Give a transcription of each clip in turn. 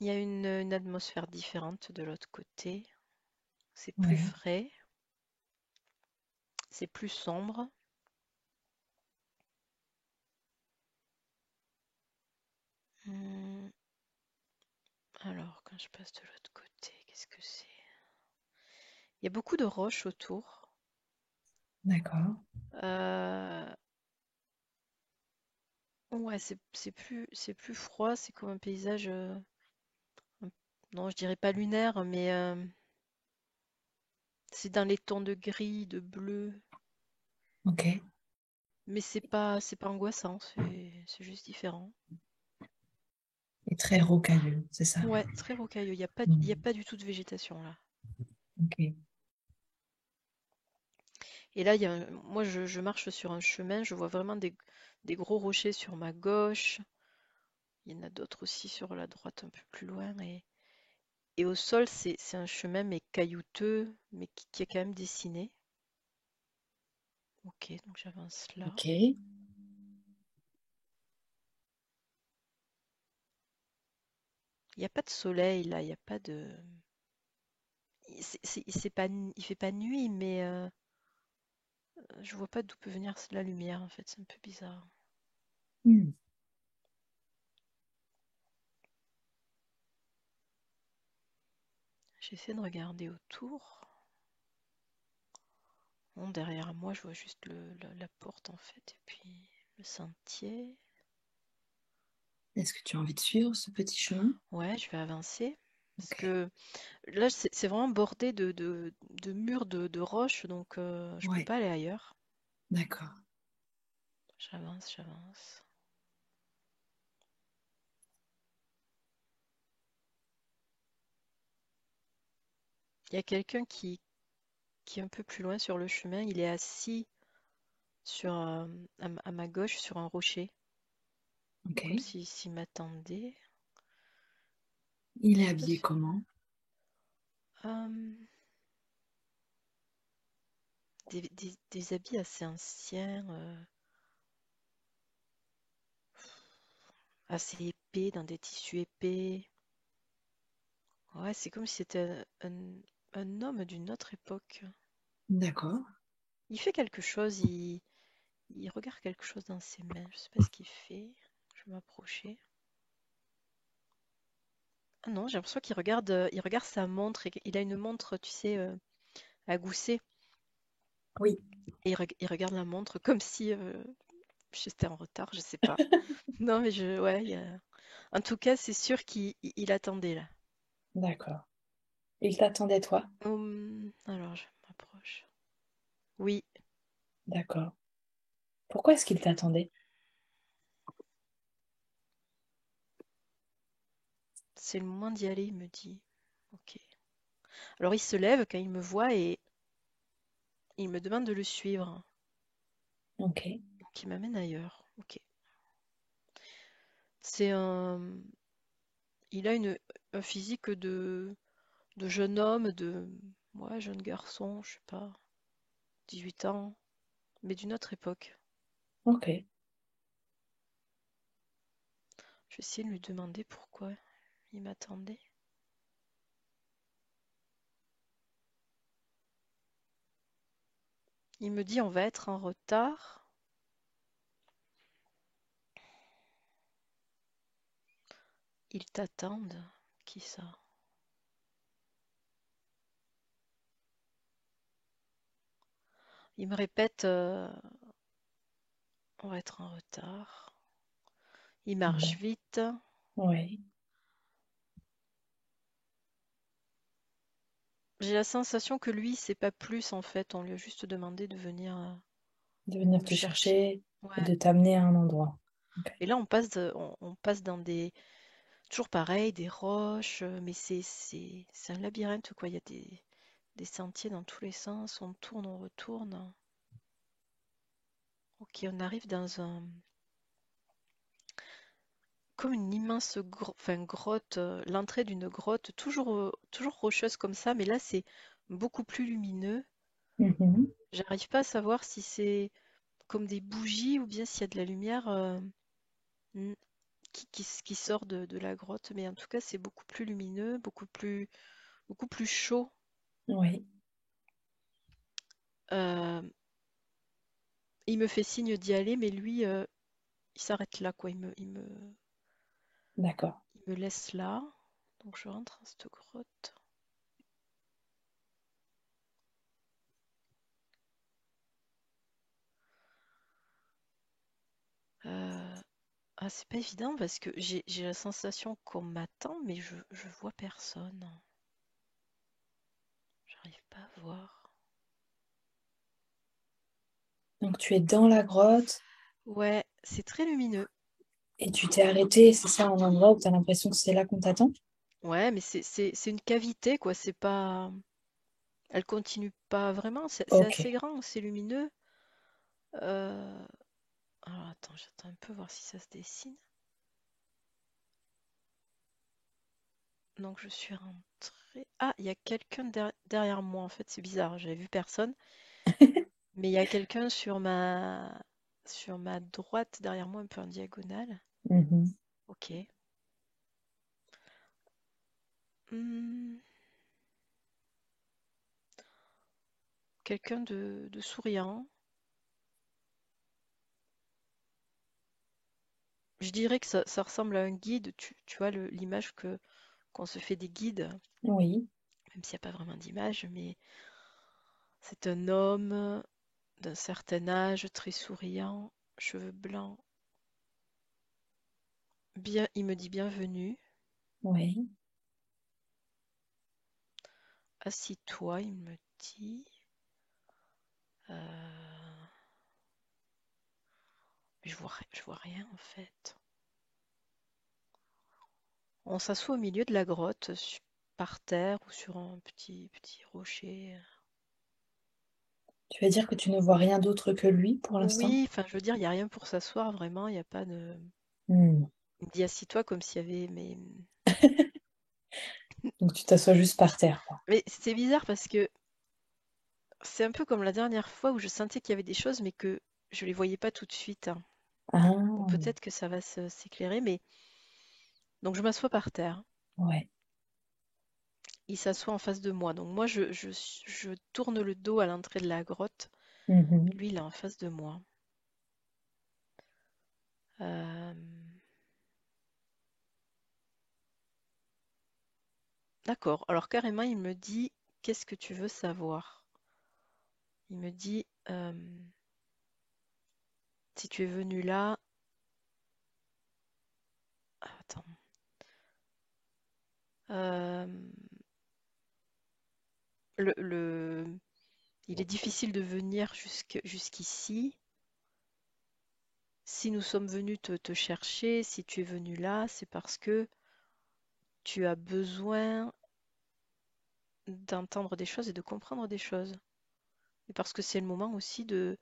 Il y a une atmosphère différente de l'autre côté. C'est plus Ouais, frais, c'est plus sombre. Hmm, Alors, quand je passe de l'autre côté, qu'est-ce que c'est? Il y a beaucoup de roches autour. d'accord. Euh, ouais, c'est plus froid. C'est comme un paysage. Un- non, je dirais pas lunaire, mais c'est dans les tons de gris, de bleu. Ok. Mais c'est pas angoissant. C'est juste différent. Et très rocailleux, c'est ça. Ouais, très rocailleux. Il y a Mm. pas du tout de végétation là. Ok. Et là, moi, je marche sur un chemin. Je vois vraiment des gros rochers sur ma gauche. Il y en a d'autres aussi sur la droite, un peu plus loin. Et au sol, c'est un chemin, mais caillouteux, mais qui est quand même dessiné. Ok, donc j'avance là. Ok. Il n'y a pas de soleil là, il n'y a pas de. C'est pas, il fait pas nuit, mais je vois pas d'où peut venir la lumière en fait, c'est un peu bizarre. Mm. J'essaie de regarder autour. Bon, derrière moi, je vois juste la porte en fait, et puis le sentier. Est-ce que tu as envie de suivre ce petit chemin? Ouais, je vais avancer. Parce Ok. que là, c'est vraiment bordé de murs de roches, donc je peux Ouais, pas aller ailleurs. d'accord. J'avance, j'avance. Il y a quelqu'un qui est un peu plus loin sur le chemin. Il est assis sur, à ma gauche sur un rocher, Ok. comme s'il m'attendait. Il Je est sais pas habillé si... comment? Euh, des habits assez anciens, assez épais, dans des tissus épais. Ouais, c'est comme si c'était un homme d'une autre époque. D'accord. Il fait quelque chose, il regarde quelque chose dans ses mains. Je sais pas ce qu'il fait. Je vais m'approcher. Ah non, j'ai l'impression il regarde sa montre. Et il a une montre, tu sais, à gousset. Oui. Et il regarde la montre comme si j'étais en retard, je sais pas. Non, mais ouais, en tout cas, c'est sûr qu'il attendait là. D'accord. Il t'attendait, toi? Alors, je m'approche. Oui, D'accord. Pourquoi est-ce qu'il t'attendait? c'est le moment d'y aller, il me dit. Ok. Alors, il se lève quand il me voit et il me demande de le suivre. Ok. Donc, il m'amène ailleurs. Ok. C'est un. Il a un physique de jeune homme, ouais, jeune garçon, je sais pas, 18 ans, mais d'une autre époque. Ok. Je vais essayer de lui demander pourquoi il m'attendait. Il me dit on va être en retard. Ils t'attendent. Qui ça? Il me répète on va être en retard. Il marche Bon. vite. Oui. J'ai la sensation que lui, c'est pas plus en fait. On lui a juste demandé de venir De venir me te chercher. chercher et Ouais. de t'amener à un endroit. Ok. Et là, on passe dans des. Toujours pareil, des roches, mais c'est un labyrinthe quoi. Il y a des sentiers dans tous les sens. On tourne, on retourne. Ok, on arrive dans un. Comme une immense enfin, grotte, l'entrée d'une grotte, toujours rocheuse comme ça, mais là c'est beaucoup plus lumineux. Mhm. J'arrive pas à savoir si c'est comme des bougies ou bien s'il y a de la lumière qui sort de la grotte, mais en tout cas, c'est beaucoup plus lumineux, beaucoup plus chaud. Oui, Euh, il me fait signe d'y aller, mais lui, il s'arrête là, quoi. d'accord. Il me laisse là. Donc je rentre dans cette grotte. Euh, Ah, c'est pas évident parce que j'ai la sensation qu'on m'attend, mais je vois personne. J'arrive pas à voir. Donc tu es dans la grotte Ouais, c'est très lumineux. et tu t'es arrêté, c'est ça, un endroit où tu as l'impression que c'est là qu'on t'attend? Ouais, mais c'est une cavité, quoi. C'est pas. Elle continue pas vraiment. C'est Ok. assez grand, c'est lumineux. Euh, Alors attends, j'attends un peu voir si ça se dessine. Donc je suis rentrée. Ah, il y a quelqu'un derrière moi. En fait, c'est bizarre. J'avais vu personne, mais il y a quelqu'un sur ma droite derrière moi, un peu en diagonale. Mhm. Ok. Hmm, quelqu'un de souriant. Je dirais que ça ressemble à un guide. Tu vois l'image que qu'on se fait des guides, Oui, même s'il n'y a pas vraiment d'image, mais c'est un homme d'un certain âge, très souriant, cheveux blancs. Bien, il me dit bienvenue. oui. Assis-toi, il me dit. Euh, Mais je vois rien en fait. On s'assoit au milieu de la grotte, par terre ou sur un petit rocher. Tu veux dire que tu ne vois rien d'autre que lui pour l'instant? Oui, enfin, je veux dire, il n'y a rien pour s'asseoir, vraiment, il n'y a pas de. Hmm. Il me dit assis-toi comme s'il y avait. Donc tu t'assois juste par terre, quoi. Mais c'est bizarre parce que c'est un peu comme la dernière fois où je sentais qu'il y avait des choses, mais que je les voyais pas tout de suite, hein. Bon, Ah, peut-être que ça va s'éclairer, mais donc je m'assois par terre. ouais. Il s'assoit en face de moi. Donc moi, je tourne le dos à l'entrée de la grotte. Mhm. Lui, il est en face de moi. Euh, D'accord. Alors carrément, il me dit, qu'est-ce que tu veux savoir? Il me dit, si tu es venu là. Ah, attends. Euh, le, il est difficile de venir jusqu'ici. Si nous sommes venus te chercher, si tu es venu là, c'est parce que tu as besoin d'entendre des choses et de comprendre des choses. Et parce que c'est le moment aussi de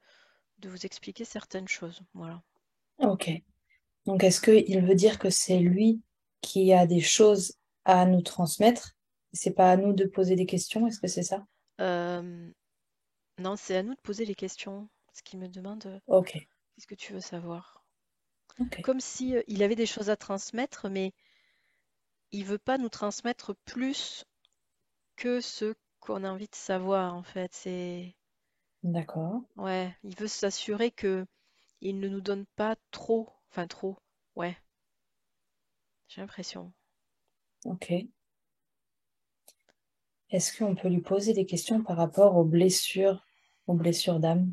vous expliquer certaines choses. Voilà. Ok. Donc est-ce qu'il veut dire que c'est lui qui a des choses à nous transmettre? C'est pas à nous de poser des questions, est-ce que c'est ça? Euh, non, c'est à nous de poser les questions. Ce qui me demande, Ok, qu'est-ce que tu veux savoir? ok, Comme si il avait des choses à transmettre, mais il veut pas nous transmettre plus que ce qu'on a envie de savoir, en fait. d'accord, Ouais, il veut s'assurer que il ne nous donne pas trop, enfin trop. Ouais, j'ai l'impression. ok. Est-ce qu'on peut lui poser des questions par rapport aux blessures d'âme?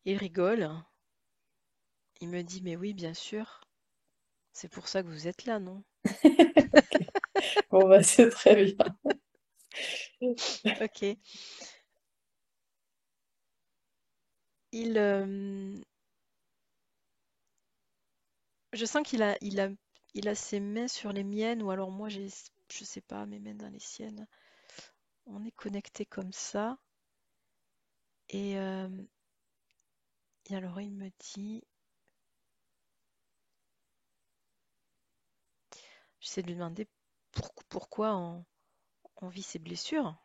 Il rigole. Il me dit, mais oui, bien sûr. C'est pour ça que vous êtes là, non? Ok, bon bah c'est très bien. Ok. Il, je sens il a ses mains sur les miennes, ou alors moi j'ai, je sais pas, mes mains dans les siennes. On est connectés comme ça. Et, euh, et alors il me dit, j'essaie de lui demander pourquoi on vit ces blessures.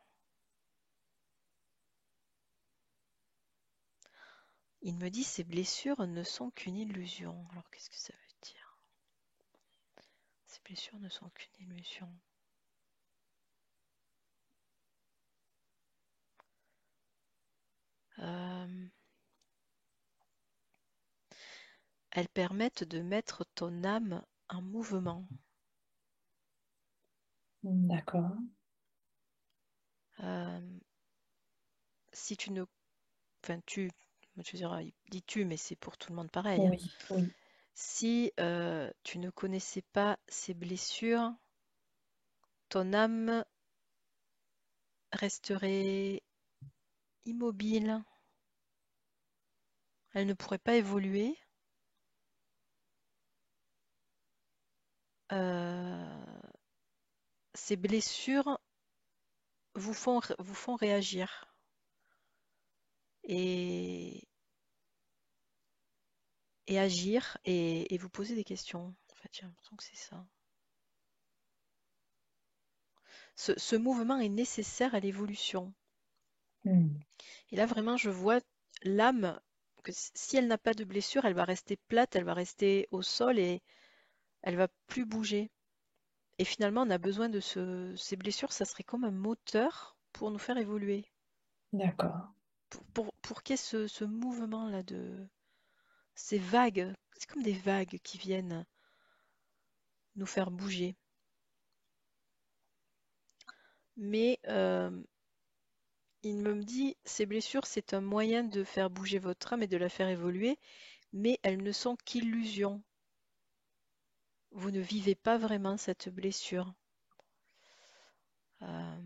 Il me dit ces blessures ne sont qu'une illusion. Alors qu'est-ce que ça veut dire? Ces blessures ne sont qu'une illusion. Euh, elles permettent de mettre ton âme en mouvement. D'accord. Euh, si tu ne... Enfin, je dirais, il dit tu, mais c'est pour tout le monde pareil, hein. Oui, oui. Si tu ne connaissais pas ces blessures, ton âme resterait immobile, elle ne pourrait pas évoluer. Euh, ces blessures vous font réagir et, et agir et vous poser des questions. En fait, j'ai l'impression que c'est ça. Ce mouvement est nécessaire à l'évolution. Hmm. Et là, vraiment, je vois l'âme, que si elle n'a pas de blessure, elle va rester plate, elle va rester au sol et elle va plus bouger. Et finalement, on a besoin de ces blessures, ça serait comme un moteur pour nous faire évoluer. D'accord. Pour qu'il y ait ce mouvement-là ces vagues, c'est comme des vagues qui viennent nous faire bouger. Mais il me dit, ces blessures, c'est un moyen de faire bouger votre âme et de la faire évoluer, mais elles ne sont qu'illusions. Vous ne vivez pas vraiment cette blessure. Euh,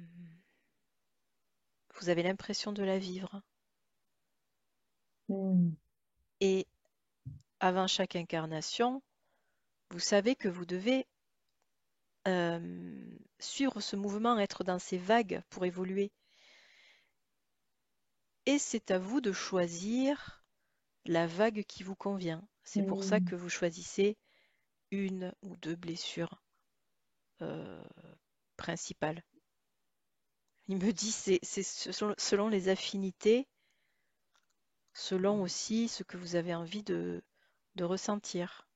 vous avez l'impression de la vivre. Hmm. Et avant chaque incarnation, vous savez que vous devez suivre ce mouvement, être dans ces vagues pour évoluer. Et c'est à vous de choisir la vague qui vous convient. C'est pour ça Hmm. que vous choisissez une ou deux blessures euh, principales. Il me dit c'est selon les affinités, selon aussi ce que vous avez envie de ressentir.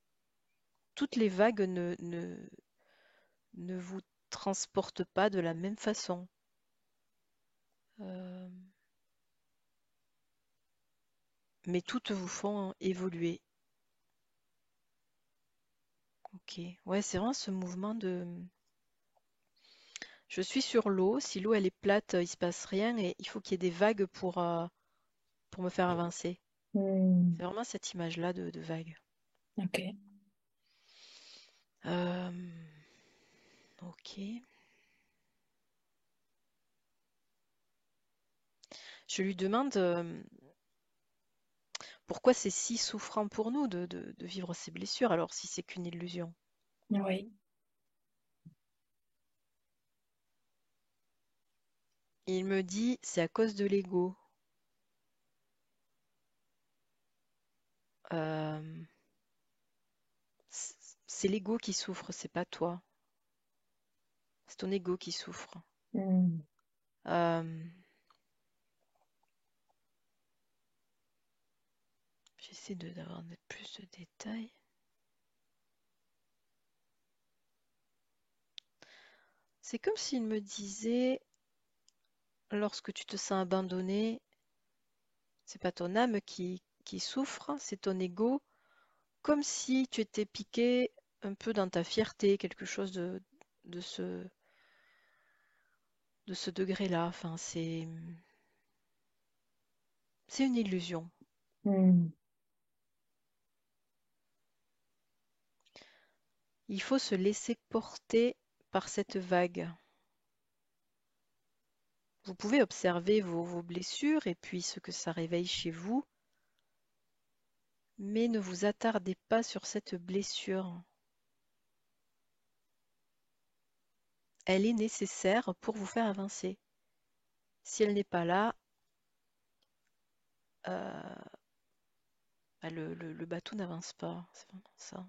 Toutes les vagues ne vous transportent pas de la même façon. Euh, mais toutes vous font évoluer. Ok, ouais, c'est vraiment ce mouvement de... Je suis sur l'eau, si l'eau elle est plate, il se passe rien et il faut qu'il y ait des vagues pour me faire avancer. Hmm. C'est vraiment cette image-là de vague. Ok. Euh, ok. Je lui demande pourquoi c'est si souffrant pour nous de vivre ces blessures alors si c'est qu'une illusion. Oui. Il me dit c'est à cause de l'ego. Euh, c'est l'ego qui souffre, c'est pas toi. C'est ton ego qui souffre. Hmm. Euh, j'essaie d'avoir plus de détails. C'est comme s'il me disait, lorsque tu te sens abandonné, c'est pas ton âme qui souffre, c'est ton ego, comme si tu étais piqué un peu dans ta fierté, quelque chose de de ce degré-là. Enfin, c'est une illusion. Hmm. Il faut se laisser porter par cette vague. Vous pouvez observer vos blessures et puis ce que ça réveille chez vous, mais ne vous attardez pas sur cette blessure. Elle est nécessaire pour vous faire avancer. Si elle n'est pas là, euh, bah, le bateau n'avance pas. C'est vraiment ça.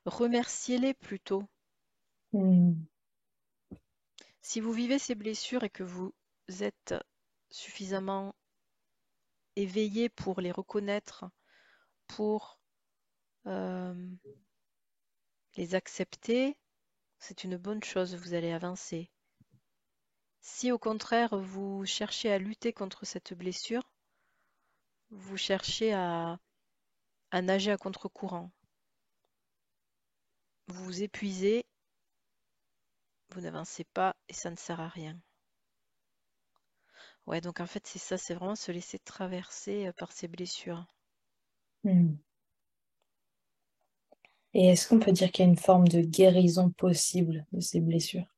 Remerciez-les plutôt. Hmm. Si vous vivez ces blessures et que vous êtes suffisamment éveillé pour les reconnaître, pour euh, les accepter, c'est une bonne chose, vous allez avancer. Si au contraire vous cherchez à lutter contre cette blessure, vous cherchez à nager à contre-courant, vous vous épuisez, vous n'avancez pas et ça ne sert à rien. Ouais, donc en fait c'est ça, c'est vraiment se laisser traverser par ces blessures. Hmm. Et est-ce qu'on peut dire qu'il y a une forme de guérison possible de ces blessures?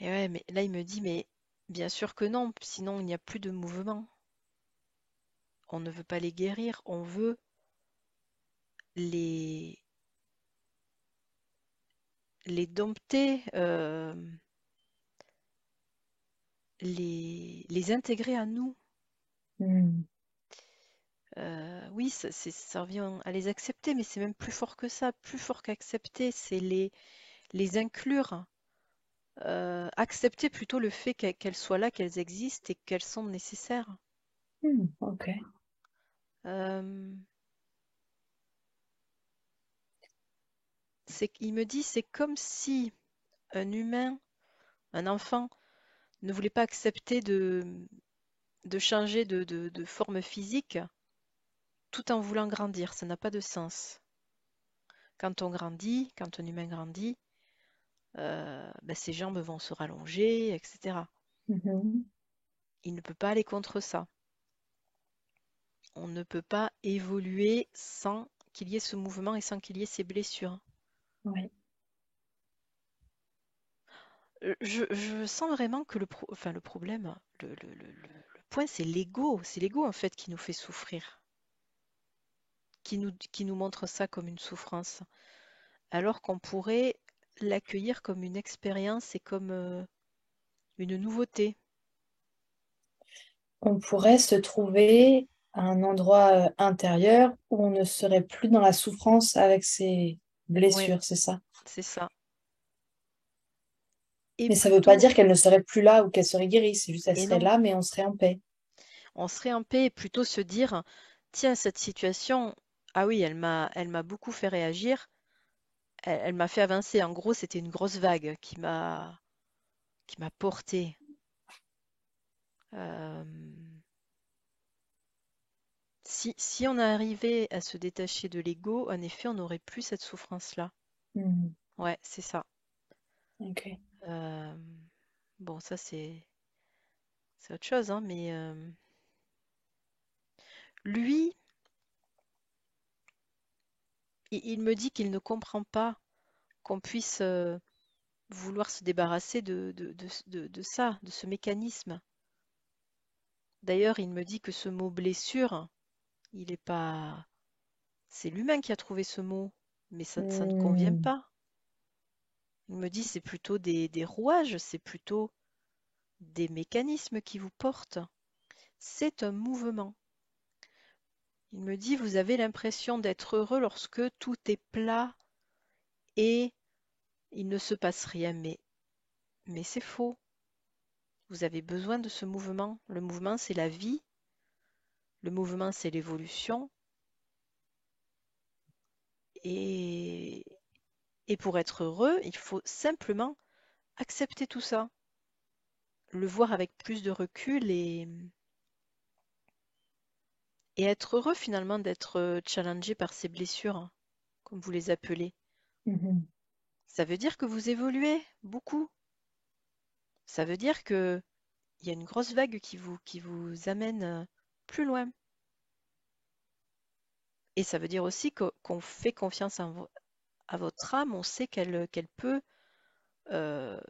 Et ouais, mais là il me dit, mais bien sûr que non, sinon il n'y a plus de mouvement. On ne veut pas les guérir, on veut les, les dompter, les intégrer à nous. Hmm. Oui, ça revient à les accepter, mais c'est même plus fort que ça, plus fort qu'accepter, c'est les inclure. Accepter plutôt le fait qu'elles soient là, qu'elles existent et qu'elles sont nécessaires. Hmm. Ok. Euh, il me dit, c'est comme si un humain, un enfant, ne voulait pas accepter de changer de forme physique tout en voulant grandir. Ça n'a pas de sens. Quand on grandit, quand un humain grandit, ben, ses jambes vont se rallonger, etc. Mhm. Il ne peut pas aller contre ça. On ne peut pas évoluer sans qu'il y ait ce mouvement et sans qu'il y ait ces blessures. Ouais. Je sens vraiment que enfin, le problème, le point, c'est l'ego. C'est l'ego en fait qui nous fait souffrir, qui nous montre ça comme une souffrance, alors qu'on pourrait l'accueillir comme une expérience et comme une nouveauté. On pourrait se trouver à un endroit intérieur où on ne serait plus dans la souffrance avec ses Ouais, blessures, c'est ça. c'est ça. Et Mais ça ne veut pas plutôt, dire qu'elle ne serait plus là ou qu'elle serait guérie, c'est juste qu'elle et serait non, là, mais on serait en paix. on serait en paix et plutôt se dire, tiens, cette situation, ah oui, elle m'a beaucoup fait réagir, elle m'a fait avancer. En gros, c'était une grosse vague qui m'a porté. Euh, si on arrivait à se détacher de l'ego, en effet, on n'aurait plus cette souffrance-là. Hmm. Ouais, c'est ça. Ok. Euh, bon, ça c'est autre chose, hein, mais lui, il me dit qu'il ne comprend pas qu'on puisse vouloir se débarrasser de ça, de ce mécanisme. D'ailleurs, il me dit que ce mot blessure, il est pas, c'est l'humain qui a trouvé ce mot, mais ça ne convient Hmm. pas. Il me dit c'est plutôt des rouages, c'est plutôt des mécanismes qui vous portent. C'est un mouvement. Il me dit vous avez l'impression d'être heureux lorsque tout est plat et il ne se passe rien, mais c'est faux. Vous avez besoin de ce mouvement. Le mouvement, c'est la vie. Le mouvement, c'est l'évolution. Et, et pour être heureux, il faut simplement accepter tout ça, le voir avec plus de recul et être heureux finalement d'être challengé par ces blessures, hein, comme vous les appelez. Mhm. Ça veut dire que vous évoluez beaucoup. Ça veut dire que il y a une grosse vague qui vous amène plus loin. Et ça veut dire aussi qu'on fait confiance à votre âme, on sait qu'elle peut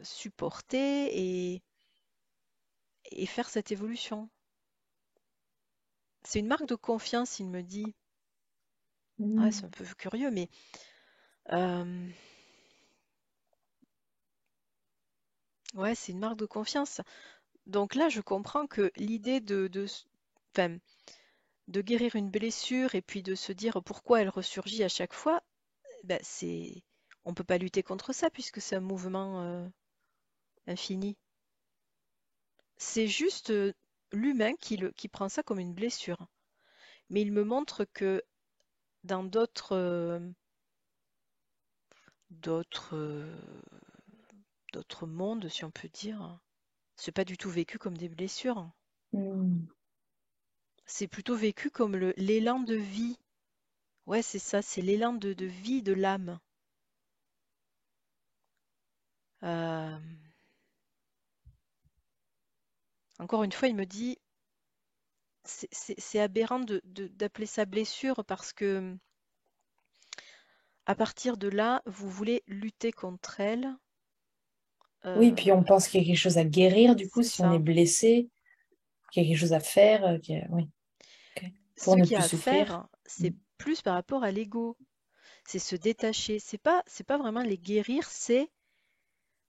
supporter et faire cette évolution. C'est une marque de confiance, il me dit. Ouais, c'est un Hmm. peu curieux, mais euh, ouais, c'est une marque de confiance. Donc là, je comprends que l'idée enfin, de guérir une blessure et puis de se dire pourquoi elle ressurgit à chaque fois, ben, on peut pas lutter contre ça puisque c'est un mouvement. infini. C'est juste l'humain qui prend ça comme une blessure. Mais il me montre que dans d'autres, d'autres mondes, si on peut dire, c'est pas du tout vécu comme des blessures. Hmm. C'est plutôt vécu comme l'élan de vie. Ouais, c'est ça, c'est l'élan de vie de l'âme. Euh, Encore une fois, il me dit, c'est aberrant d'appeler ça blessure parce que à partir de là, vous voulez lutter contre elle. Oui, puis on Euh, pense qu'il y a quelque chose à guérir, du coup, c'est si on est ça. blessé, qu'il y a quelque chose à faire, oui, ok. Pour Ce ne qu'il y a plus à souffrir. faire, Hmm. c'est plus par rapport à l'ego. C'est se détacher. C'est pas vraiment les guérir, c'est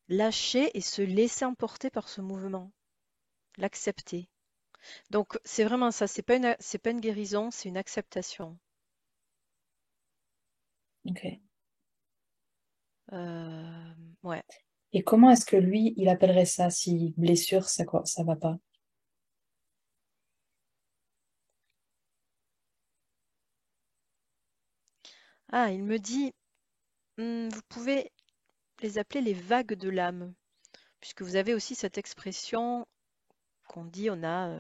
lâcher et se laisser emporter par ce mouvement, l'accepter. Donc c'est vraiment ça. C'est pas une guérison, c'est une acceptation. Ok. Euh, ouais. Et comment est-ce que lui, il appellerait ça si blessure, ça quoi, ça va pas? Ah, il me dit, vous pouvez les appeler les vagues de l'âme, puisque vous avez aussi cette expression qu'on dit, on a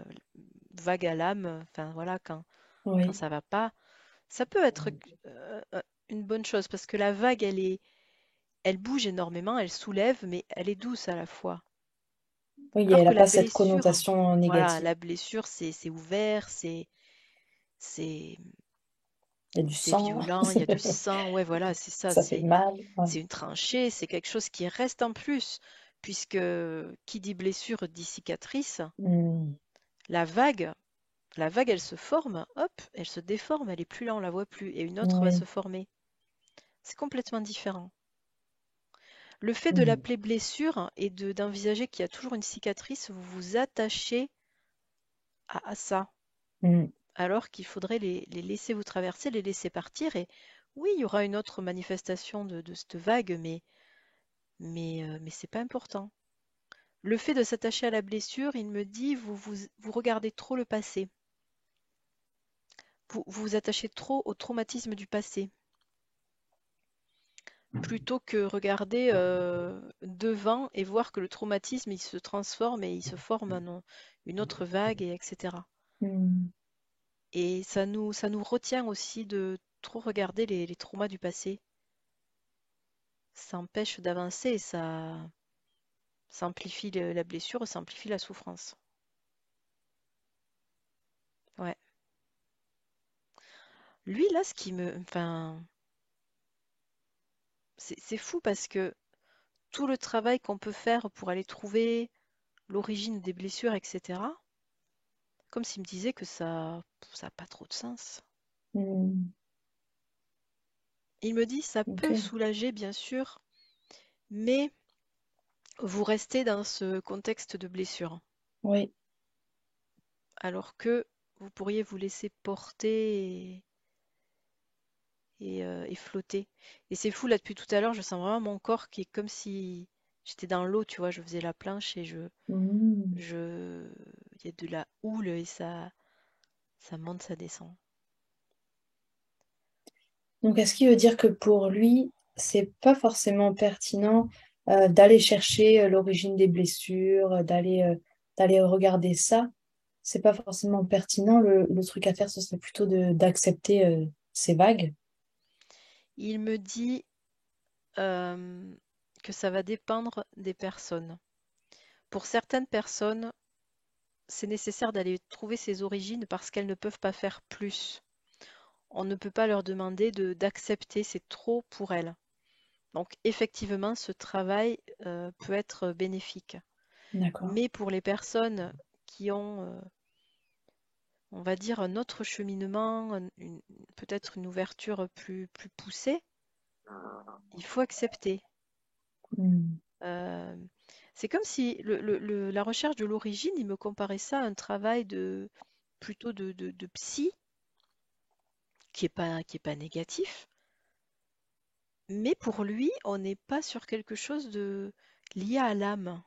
vague à l'âme. Enfin voilà, quand Oui, ça va pas, ça peut être une bonne chose parce que la vague, elle bouge énormément, elle soulève, mais elle est douce à la fois. oui, Alors elle que n'a la pas cette blessure, connotation voilà, négative. la blessure, c'est ouvert, c'est Il y a du c'est sang, violent, il y a du sang. Ouais, voilà, c'est ça, ça fait mal. Ouais. c'est une tranchée, c'est quelque chose qui reste en plus, puisque qui dit blessure dit cicatrice. Hmm. La vague, la vague, elle se forme, hop, elle se déforme, elle est plus là, on la voit plus, et une autre va Oui. se former. C'est complètement différent. Le fait de Hmm. l'appeler blessure et d'envisager qu'il y a toujours une cicatrice, vous vous attachez à ça, Hmm. alors qu'il faudrait les laisser vous traverser, les laisser partir. Et oui, il y aura une autre manifestation de cette vague, mais c'est pas important. Le fait de s'attacher à la blessure, il me dit, vous regardez trop le passé. Vous vous attachez trop au traumatisme du passé, plutôt que regarder devant et voir que le traumatisme, il se transforme et il se forme une autre vague, et etc. Hmm. Et ça nous retient aussi de trop regarder les traumas du passé. Ça empêche d'avancer et ça amplifie la blessure, ça amplifie la souffrance. Ouais. Lui, là, ce qui me... Enfin, c'est fou parce que tout le travail qu'on peut faire pour aller trouver l'origine des blessures, etc., comme s'il me disait que ça n'a pas trop de sens. Hmm. Il me dit ça Ok. peut soulager, bien sûr, mais vous restez dans ce contexte de blessure. Oui. Alors que vous pourriez vous laisser porter et flotter. Et c'est fou, là, depuis tout à l'heure, je sens vraiment mon corps qui est comme si j'étais dans l'eau, tu vois, je faisais la planche et Hmm. je, il y a de la houle et ça monte, ça descend. Donc, est-ce qu'il veut dire que pour lui, c'est pas forcément pertinent d'aller chercher l'origine des blessures, d'aller regarder ça? C'est pas forcément pertinent. Le truc à faire, ce serait plutôt d'accepter ces vagues. Il me dit euh, que ça va dépendre des personnes. Pour certaines personnes, c'est nécessaire d'aller trouver ses origines parce qu'elles ne peuvent pas faire plus. On ne peut pas leur demander d'accepter, c'est trop pour elles. Donc effectivement, ce travail peut être bénéfique. D'accord. Mais pour les personnes qui ont, on va dire, un autre cheminement, peut-être une ouverture plus poussée, il faut accepter. Hmm. Euh, c'est comme si la recherche de l'origine, il me comparait ça à un travail plutôt de psy, qui est pas négatif, mais pour lui, on n'est pas sur quelque chose de lié à l'âme.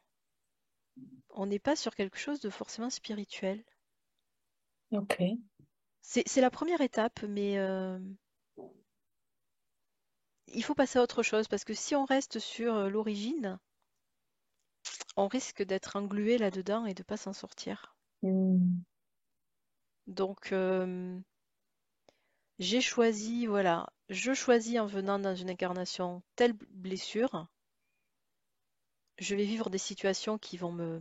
On n'est pas sur quelque chose de forcément spirituel. Ok. C'est la première étape, mais il faut passer à autre chose parce que si on reste sur l'origine, on risque d'être englué là-dedans et de pas s'en sortir. Hmm. Donc, j'ai choisi, voilà, je choisis en venant dans une incarnation telle blessure, je vais vivre des situations qui vont me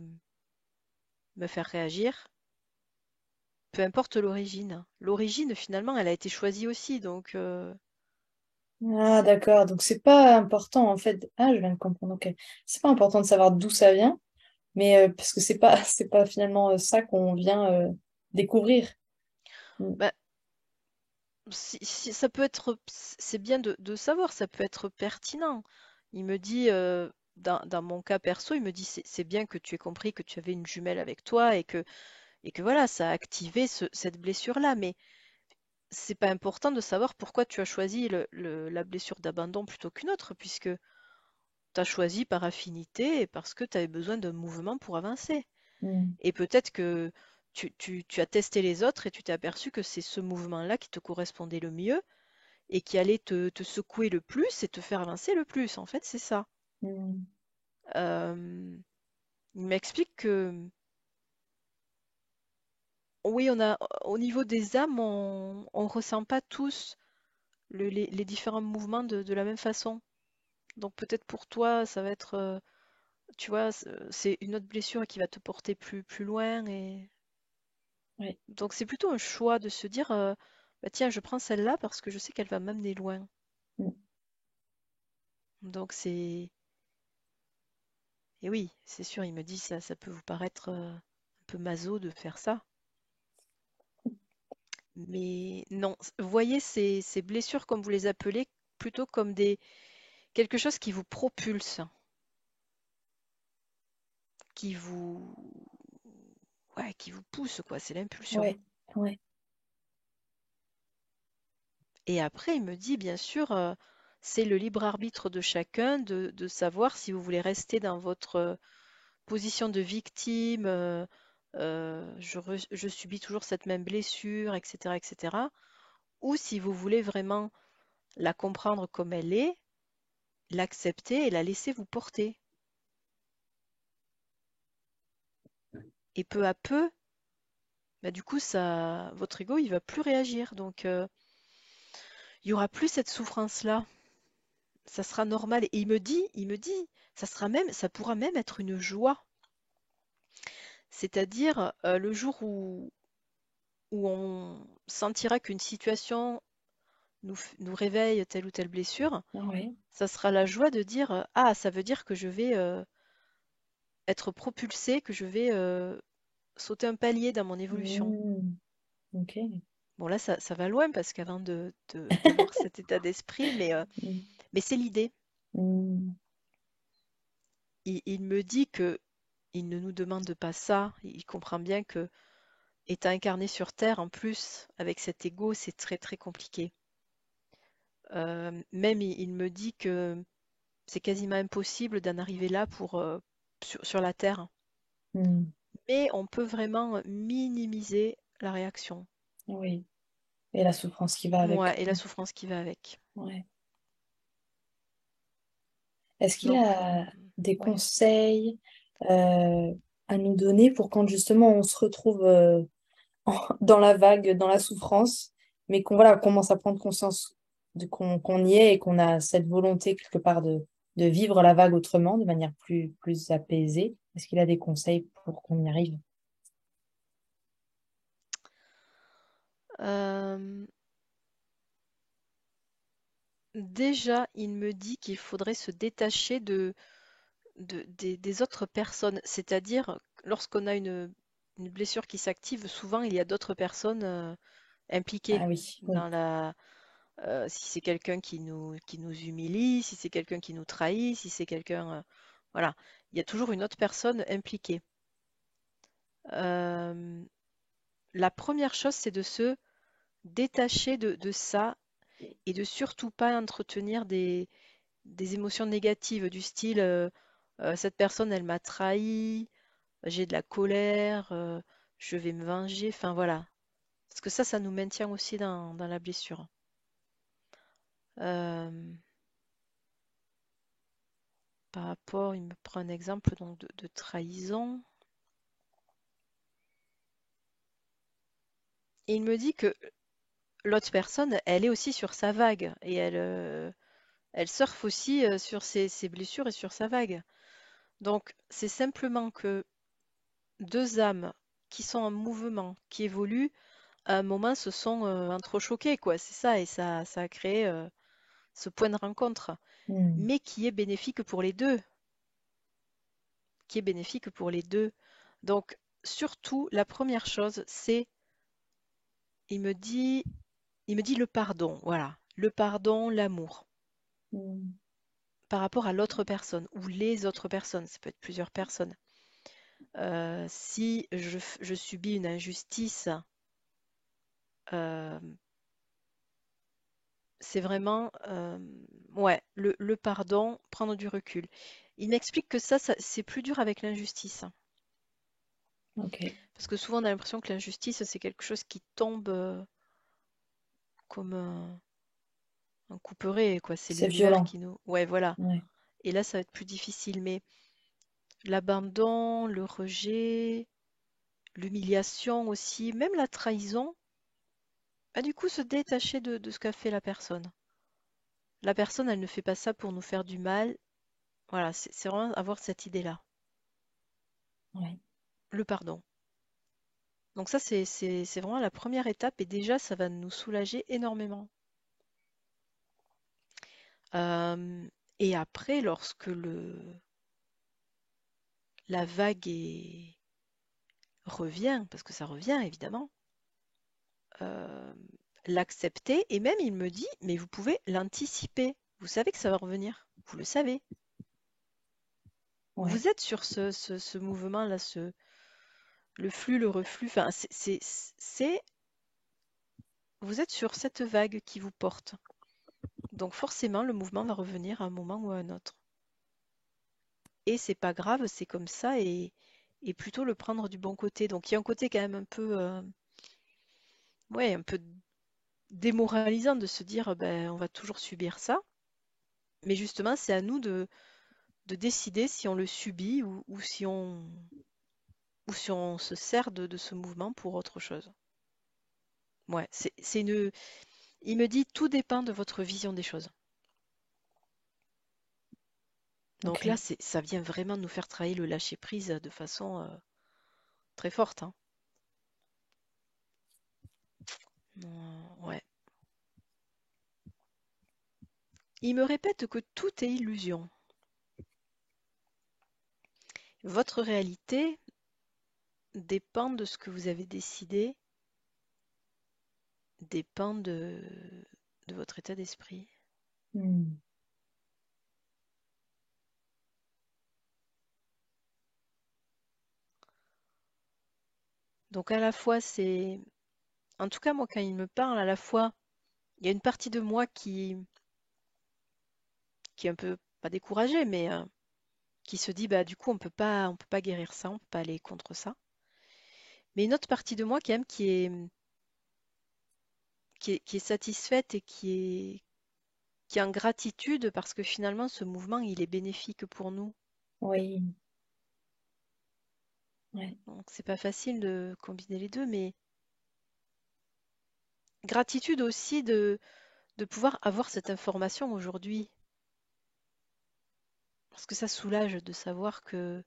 faire réagir, peu importe l'origine. L'origine, finalement, elle a été choisie aussi, donc Ah, d'accord. Donc, c'est pas important, en fait. Ah, je viens de comprendre. Ok. C'est pas important de savoir d'où ça vient, mais parce que c'est pas, c'est pas finalement ça qu'on vient découvrir. Hmm. bah, si ça peut être, c'est bien de savoir, ça peut être pertinent. Il me dit, dans mon cas perso, il me dit, c'est bien que tu aies compris que tu avais une jumelle avec toi et que voilà, ça a activé cette blessure-là, mais c'est pas important de savoir pourquoi tu as choisi la blessure d'abandon plutôt qu'une autre, puisque tu as choisi par affinité et parce que tu avais besoin d'un mouvement pour avancer. Hmm. Et peut-être que tu as testé les autres et tu t'es aperçu que c'est ce mouvement-là qui te correspondait le mieux et qui allait te secouer le plus et te faire avancer le plus. En fait, c'est ça. Hmm. Euh, il m'explique que oui, au niveau des âmes, on ressent pas tous les différents mouvements de la même façon. Donc peut-être pour toi, ça va être, tu vois, c'est une autre blessure qui va te porter plus loin. Et Ouais. donc c'est plutôt un choix de se dire, bah, tiens, je prends celle-là parce que je sais qu'elle va m'amener loin. Hmm. Donc c'est, et oui, c'est sûr, il me dit ça peut vous paraître un peu maso de faire ça. Mais non, voyez ces blessures, comme vous les appelez, plutôt comme quelque chose qui vous propulse, qui vous, ouais, qui vous pousse, quoi, c'est l'impulsion. Ouais. Ouais. Et après, il me dit, bien sûr, c'est le libre arbitre de chacun de savoir si vous voulez rester dans votre position de victime, je subis toujours cette même blessure, etc., etc., ou si vous voulez vraiment la comprendre comme elle est, l'accepter et la laisser vous porter. Et peu à peu, bah, du coup, ça, votre ego, il va plus réagir. Donc, il y aura plus cette souffrance-là. Ça sera normal. Et il me dit, ça pourra même être une joie. C'est-à-dire, le jour où on sentira qu'une situation nous réveille telle ou telle blessure, Ouais. ça sera la joie de dire, ah, ça veut dire que je vais être propulsé, que je vais sauter un palier dans mon évolution. Hmm. Ok. Bon, là, ça va loin parce qu'avant d'avoir cet état d'esprit, Hmm. mais c'est l'idée. Hmm. Il me dit que il ne nous demande pas ça. Il comprend bien que étant incarné sur Terre, en plus, avec cet ego, c'est très très compliqué. Même il me dit que c'est quasiment impossible d'en arriver là sur la Terre. Hmm. Mais on peut vraiment minimiser la réaction. Oui. Et la souffrance qui va avec. Ouais, et la souffrance qui va avec. Ouais. Est-ce qu'il Donc, a des ouais. conseils euh, à nous donner pour quand justement on se retrouve dans la vague, dans la souffrance, mais qu'on voilà, commence à prendre conscience qu'on y est et qu'on a cette volonté quelque part de vivre la vague autrement, de manière plus apaisée? Est-ce qu'il a des conseils pour qu'on y arrive? Euh, déjà, il me dit qu'il faudrait se détacher des autres personnes. C'est-à-dire, lorsqu'on a une blessure qui s'active, souvent il y a d'autres personnes impliquées Ah oui, oui. dans si c'est quelqu'un qui nous humilie, si c'est quelqu'un qui nous trahit, si c'est quelqu'un, voilà, il y a toujours une autre personne impliquée. Euh, la première chose, c'est de se détacher de ça et de surtout pas entretenir des émotions négatives du style cette personne elle m'a trahi, j'ai de la colère, je vais me venger, enfin voilà. Parce que ça nous maintient aussi dans la blessure. Euh, Par rapport, il me prend un exemple donc de trahison. Et il me dit que l'autre personne, elle est aussi sur sa vague et elle surfe aussi sur ses blessures et sur sa vague. Donc, c'est simplement que deux âmes qui sont en mouvement, qui évoluent, à un moment se sont entrechoquées, quoi. C'est ça, et ça a créé ce point de rencontre, Hmm. mais qui est bénéfique pour les deux, qui est bénéfique pour les deux. Donc, surtout, la première chose, c'est, il me dit, il me dit le pardon, voilà, le pardon, l'amour, Hmm. par rapport à l'autre personne ou les autres personnes. Ça peut être plusieurs personnes. Si je subis une injustice, euh, c'est vraiment, ouais, le pardon, prendre du recul. Il m'explique que c'est plus dur avec l'injustice. Ok. Parce que souvent, on a l'impression que l'injustice, c'est quelque chose qui tombe comme un couperet, quoi. C'est C'est l'univers violent. qui nous... Ouais, voilà. Ouais. Et là, ça va être plus difficile. Mais l'abandon, le rejet, l'humiliation aussi, même la trahison, bah, du coup, se détacher de ce qu'a fait la personne. La personne, elle ne fait pas ça pour nous faire du mal. Voilà, c'est vraiment avoir cette idée-là. Ouais. Le pardon. Donc ça, c'est vraiment la première étape et déjà, ça va nous soulager énormément. Euh, et après, lorsque la vague revient, parce que ça revient évidemment, euh, l'accepter et même il me dit, mais vous pouvez l'anticiper. Vous savez que ça va revenir. Vous le savez. Ouais. Vous êtes sur ce mouvement-là, le flux, le reflux. Enfin, vous êtes sur cette vague qui vous porte. Donc forcément, le mouvement va revenir à un moment ou à un autre. Et c'est pas grave, c'est comme ça et plutôt le prendre du bon côté. Donc il y a un côté quand même un peu, ouais, un peu démoralisant de se dire, ben, on va toujours subir ça. Mais justement, c'est à nous de décider si on le subit ou si on se sert de ce mouvement pour autre chose. Ouais, il me dit, tout dépend de votre vision des choses. Donc là, Ok. ça vient vraiment nous faire travailler le lâcher prise de façon très forte, hein. Ouais. Il me répète que tout est illusion. Votre réalité dépend de ce que vous avez décidé, dépend de votre état d'esprit. Hmm. Donc à la fois, en tout cas moi quand il me parle, à la fois, il y a une partie de moi qui est un peu, pas découragée, mais qui se dit, bah du coup on peut pas guérir ça, on peut pas aller contre ça. Mais une autre partie de moi quand même qui est satisfaite et qui est en gratitude parce que finalement ce mouvement il est bénéfique pour nous. Oui. Ouais. Donc c'est pas facile de combiner les deux, mais gratitude aussi de pouvoir avoir cette information aujourd'hui. Parce que ça soulage de savoir que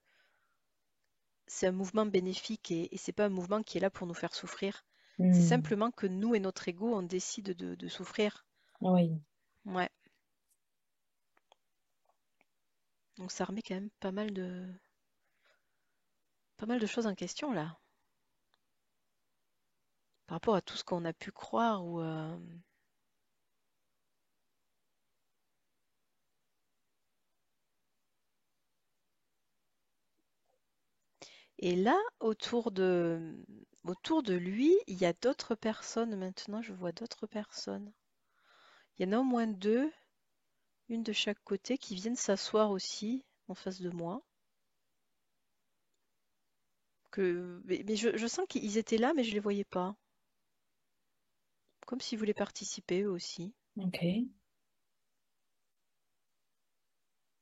c'est un mouvement bénéfique et c'est pas un mouvement qui est là pour nous faire souffrir. C'est Hmm. simplement que nous et notre ego, on décide de souffrir. Oui. Ouais. Donc ça remet quand même pas mal de choses en question là. Par rapport à tout ce qu'on a pu croire ou et là, autour de lui, il y a d'autres personnes. Maintenant, je vois d'autres personnes. Il y en a au moins deux, une de chaque côté, qui viennent s'asseoir aussi en face de moi. Mais je sens qu'ils étaient là, mais je les voyais pas. Comme s'ils voulaient participer eux aussi. Ok.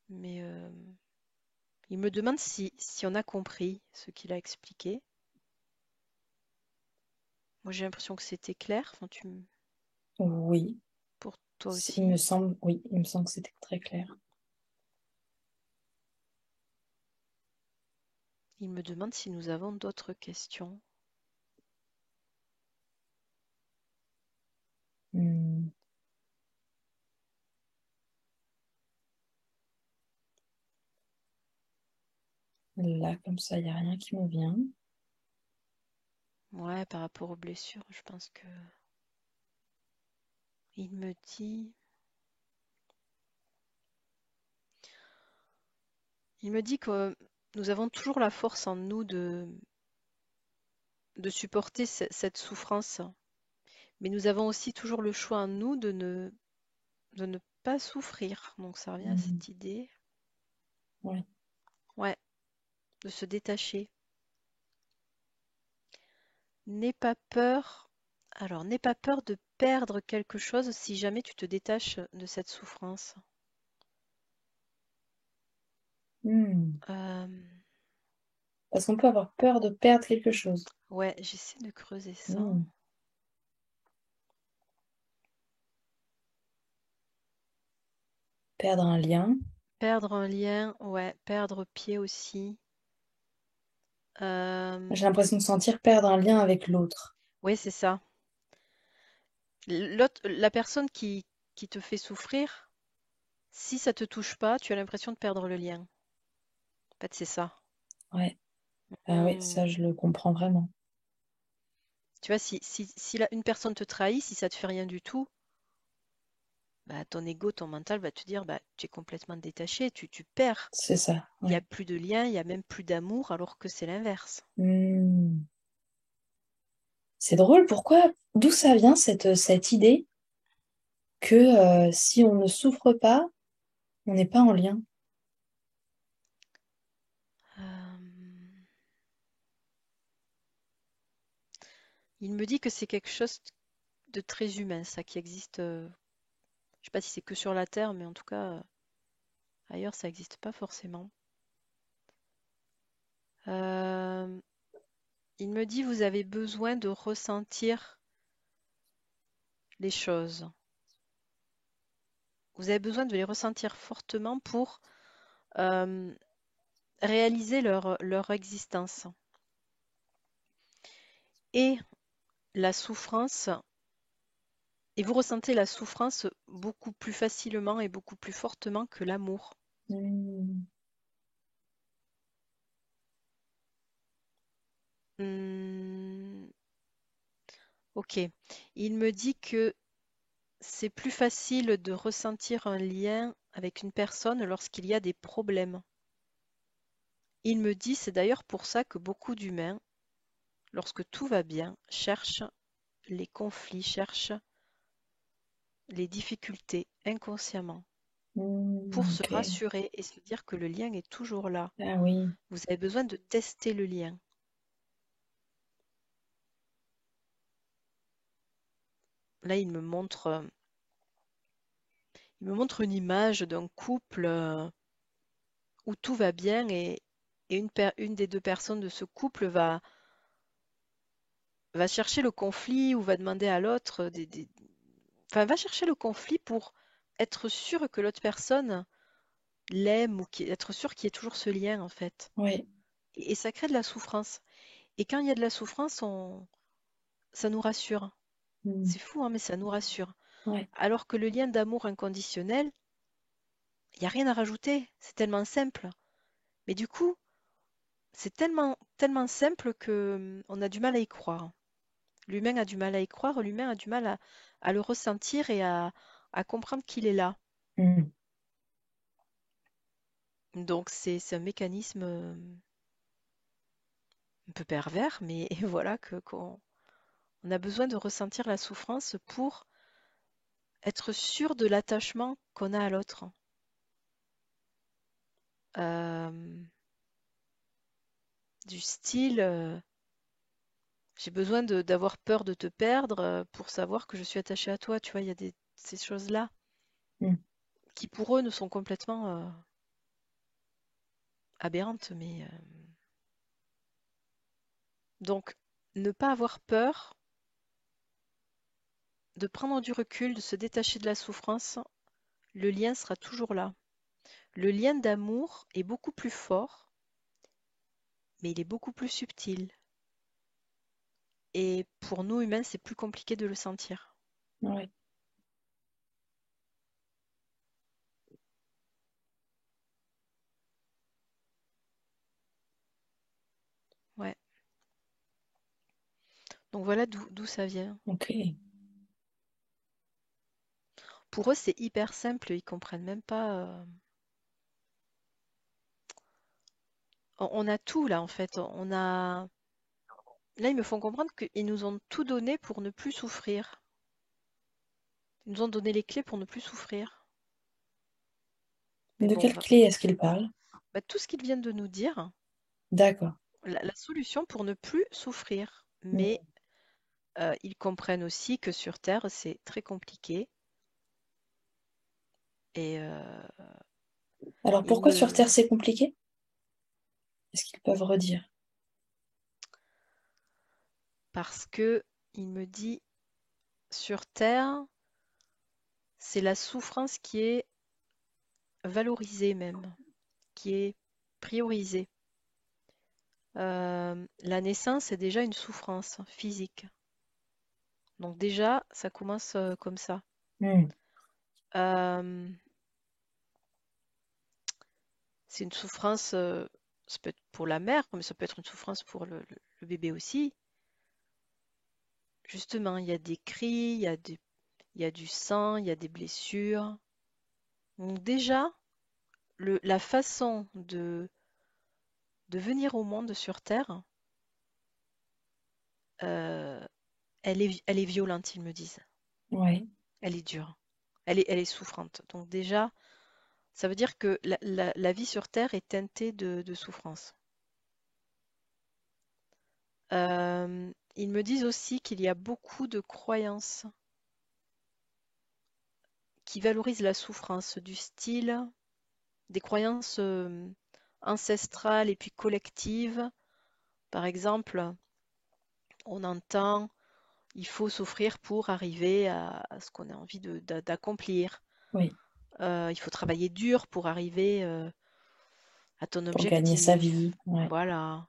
Mais il me demande si on a compris ce qu'il a expliqué. Moi, j'ai l'impression que c'était clair. Enfin, Oui. pour toi Il me aussi. semble, oui, il me semble que c'était très clair. Il me demande si nous avons d'autres questions. Hmm. Là, comme ça, il n'y a rien qui me vient. Ouais, par rapport aux blessures, je pense que il me dit, il me dit que nous avons toujours la force en nous de supporter cette souffrance, mais nous avons aussi toujours le choix en nous de ne pas souffrir. Donc ça revient à Hmm. cette idée, Ouais. ouais, de se détacher. N'aie pas peur. Alors, n'aie pas peur de perdre quelque chose si jamais tu te détaches de cette souffrance. Hmm. Euh, Parce qu'on peut avoir peur de perdre quelque chose. ouais, j'essaie de creuser ça. Hmm. Perdre un lien. Perdre un lien, ouais, perdre pied aussi. J'ai Euh, l'impression de sentir perdre un lien avec l'autre. ouais, c'est ça. L'autre, la personne qui te fait souffrir, si ça te touche pas, tu as l'impression de perdre le lien. En fait, c'est ça. Ouais. Ah oui, Hmm. ça, je le comprends vraiment. Tu vois, si une personne te trahit, si ça te fait rien du tout, bah, ton ego, ton mental va te dire, bah, tu es complètement détaché, tu perds. C'est ça, Il n'y a ouais. plus de lien, il n'y a même plus d'amour, alors que c'est l'inverse. Hmm. C'est drôle, pourquoi, d'où ça vient cette idée que si on ne souffre pas, on n'est pas en lien? Euh, il me dit que c'est quelque chose de très humain, ça qui existe. Je sais pas si c'est que sur la Terre, mais en tout cas, ailleurs, ça n'existe pas forcément. Euh, il me dit, vous avez besoin de ressentir les choses. Vous avez besoin de les ressentir fortement pour euh, réaliser leur existence. Et la souffrance, et vous ressentez la souffrance beaucoup plus facilement et beaucoup plus fortement que l'amour. Hmm. Hmm, ok. Il me dit que c'est plus facile de ressentir un lien avec une personne lorsqu'il y a des problèmes. Il me dit, c'est d'ailleurs pour ça que beaucoup d'humains, lorsque tout va bien, cherchent les conflits, cherchent les difficultés inconsciemment pour Hmm, se ok. rassurer et se dire que le lien est toujours là. Ah oui. Vous avez besoin de tester le lien. Là, il me montre une image d'un couple où tout va bien et une des deux personnes de ce couple va chercher le conflit ou va demander à l'autre enfin, va chercher le conflit pour être sûr que l'autre personne l'aime ou être sûr qu'il y ait toujours ce lien en fait. Oui. Et ça crée de la souffrance. Et quand il y a de la souffrance, ça nous rassure. Hmm. C'est fou, hein, mais ça nous rassure. Ouais. Alors que le lien d'amour inconditionnel, il n'y a rien à rajouter. C'est tellement simple. Mais du coup, c'est tellement simple que on a du mal à y croire. L'humain a du mal à y croire, l'humain a du mal à le ressentir et à comprendre qu'il est là. Hmm. Donc c'est un mécanisme un peu pervers, mais voilà qu'on on a besoin de ressentir la souffrance pour être sûr de l'attachement qu'on a à l'autre. Euh, du style, j'ai besoin d'avoir peur de te perdre pour savoir que je suis attachée à toi. Tu vois, il y a ces choses-là mm. qui pour eux nous sont complètement aberrantes. Mais donc, ne pas avoir peur de prendre du recul, de se détacher de la souffrance, le lien sera toujours là. Le lien d'amour est beaucoup plus fort, mais il est beaucoup plus subtil. Et pour nous humains, c'est plus compliqué de le sentir. Ouais. Ouais. Donc voilà d'où ça vient. Ok. Pour eux, c'est hyper simple, ils comprennent même pas. On a tout là en fait. Là, ils me font comprendre qu'ils nous ont tout donné pour ne plus souffrir. Ils nous ont donné les clés pour ne plus souffrir. Mais De bon, quelle clé est-ce qu'il parle? bah, tout ce qu'ils viennent de nous dire, D'accord. la solution pour ne plus souffrir. Mm. Mais ils comprennent aussi que sur Terre, c'est très compliqué. Et Alors ils pourquoi sur me... Terre c'est compliqué? Est-ce qu'ils peuvent redire? Parce que il me dit, sur Terre, c'est la souffrance qui est valorisée même, qui est priorisée. La naissance est déjà une souffrance physique. Donc déjà, ça commence comme ça. Mm. Euh, c'est une souffrance, ça peut être pour la mère, comme ça peut être une souffrance pour le bébé aussi. Justement, il y a des cris, il y a du sang, il y a des blessures. Donc déjà, la façon de venir au monde sur Terre, euh, elle est violente, ils me disent. Ouais. Elle est dure. Elle est souffrante. Donc déjà, ça veut dire que la vie sur Terre est teintée de souffrance. Ils me disent aussi qu'il y a beaucoup de croyances qui valorisent la souffrance, du style des croyances ancestrales et puis collectives. Par exemple, on entend il faut souffrir pour arriver à ce qu'on a envie d'accomplir. Oui. Il faut travailler dur pour arriver à ton Pour gagner sa objectif. vie. Ouais. Voilà.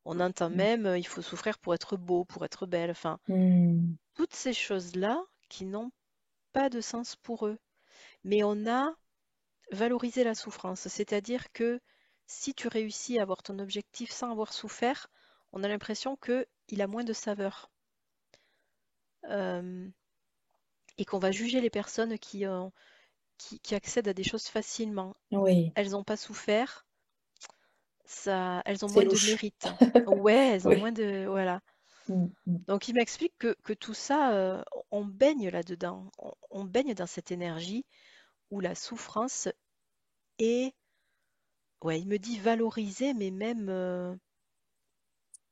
On entend même il faut souffrir pour être beau, pour être belle. Enfin, Mm. toutes ces choses-là qui n'ont pas de sens pour eux. Mais on a valorisé la souffrance. C'est-à-dire que si tu réussis à avoir ton objectif sans avoir souffert, on a l'impression que il a moins de saveur. Euh, et qu'on va juger les personnes qui accèdent à des choses facilement. Oui. Elles n'ont pas souffert, elles ont C'est moins de louche. mérite. Ouais, elles ont Oui. moins de... Voilà. Mm, mm. Donc il m'explique que tout ça, on baigne là-dedans. On baigne dans cette énergie où la souffrance est, ouais, il me dit valorisée, mais même Euh,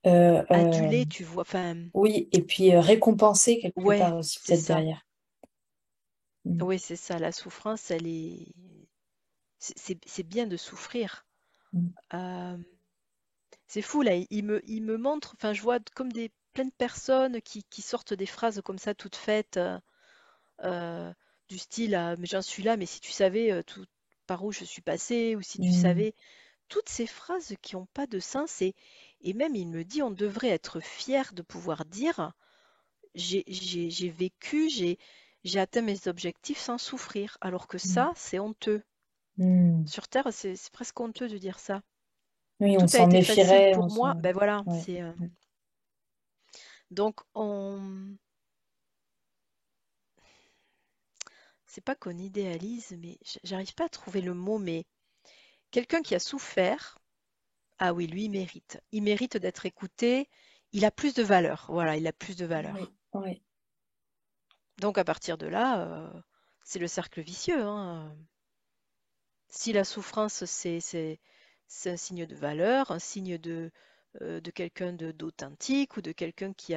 euh, adulée, tu vois. Enfin, oui, et puis récompenser quelque ouais, part aussi, c'est peut-être ça. derrière. Mm, Oui, c'est ça. La souffrance, elle est... C'est bien de souffrir. mm. Euh, C'est fou là, il me montre, enfin je vois comme plein de personnes qui sortent des phrases comme ça toutes faites, euh, du style mais j'en suis là, mais si tu savais tout par où je suis passée, ou si tu Mm, savais, toutes ces phrases qui n'ont pas de sens, et même il me dit on devrait être fier de pouvoir dire j'ai vécu, j'ai atteint mes objectifs sans souffrir, alors que mm, ça c'est honteux. mm. Sur Terre, c'est presque honteux de dire ça. Oui, on Tout a s'en été facile méfierait, pour on moi, s'en... ben voilà, Ouais. Mm. donc c'est pas qu'on idéalise, mais j'arrive pas à trouver le mot, mais quelqu'un qui a souffert, ah oui, lui, il mérite. Il mérite d'être écouté, il a plus de valeur. Voilà, il a plus de valeur. Oui, oui. Donc à partir de là, c'est le cercle vicieux, hein. Si la souffrance, c'est un signe de valeur, un signe de quelqu'un d'authentique ou de quelqu'un qui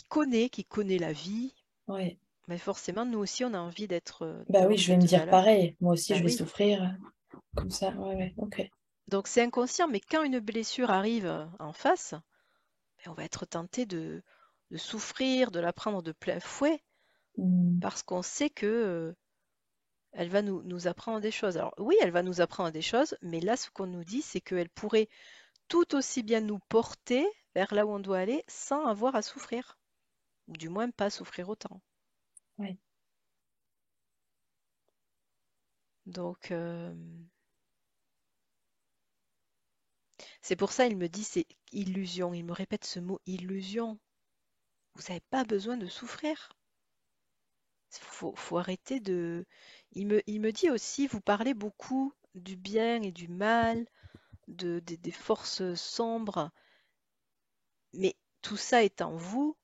connaît la vie. Ouais. Mais forcément, nous aussi, on a envie Bah oui, d'avoir je vais me cette dire valeur. pareil. Moi aussi, Ben je vais oui. souffrir comme ça. Ouais, ouais, ok. Donc c'est inconscient, mais quand une blessure arrive en face, ben, on va être tenté de souffrir, de la prendre de plein fouet, Hmm. parce qu'on sait que elle va nous apprendre des choses. Alors oui, elle va nous apprendre des choses, mais là, ce qu'on nous dit, c'est qu'elle pourrait tout aussi bien nous porter vers là où on doit aller sans avoir à souffrir, ou du moins pas souffrir autant. Ouais. Donc c'est pour ça il me dit c'est illusion. Il me répète ce mot illusion. Vous n'avez pas besoin de souffrir. Faut arrêter de. Il me dit aussi, vous parlez beaucoup du bien et du mal, des forces sombres, mais tout ça est en vous,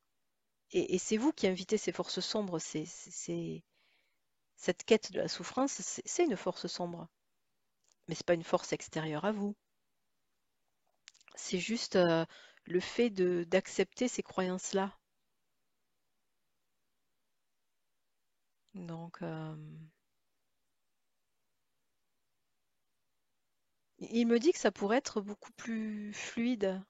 et c'est vous qui invitez ces forces sombres. Cette quête de la souffrance, c'est une force sombre, mais c'est pas une force extérieure à vous. C'est juste le fait d'accepter ces croyances-là. Donc, il me dit que ça pourrait être beaucoup plus fluide.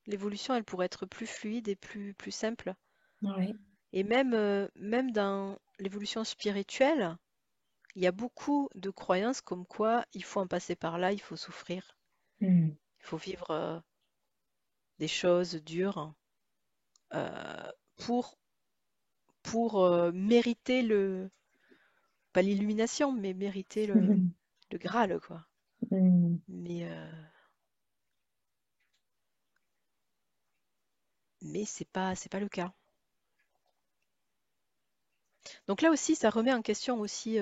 L'évolution, elle pourrait être plus fluide et plus simple. Ouais. Et même, même dans l'évolution spirituelle, il y a beaucoup de croyances comme quoi il faut en passer par là, il faut souffrir, Hmm. il faut vivre des choses dures euh, pour, pour mériter pas l'illumination, mais mériter le Graal, quoi. Hmm. Mais, mais c'est pas le cas. Donc là aussi, ça remet en question aussi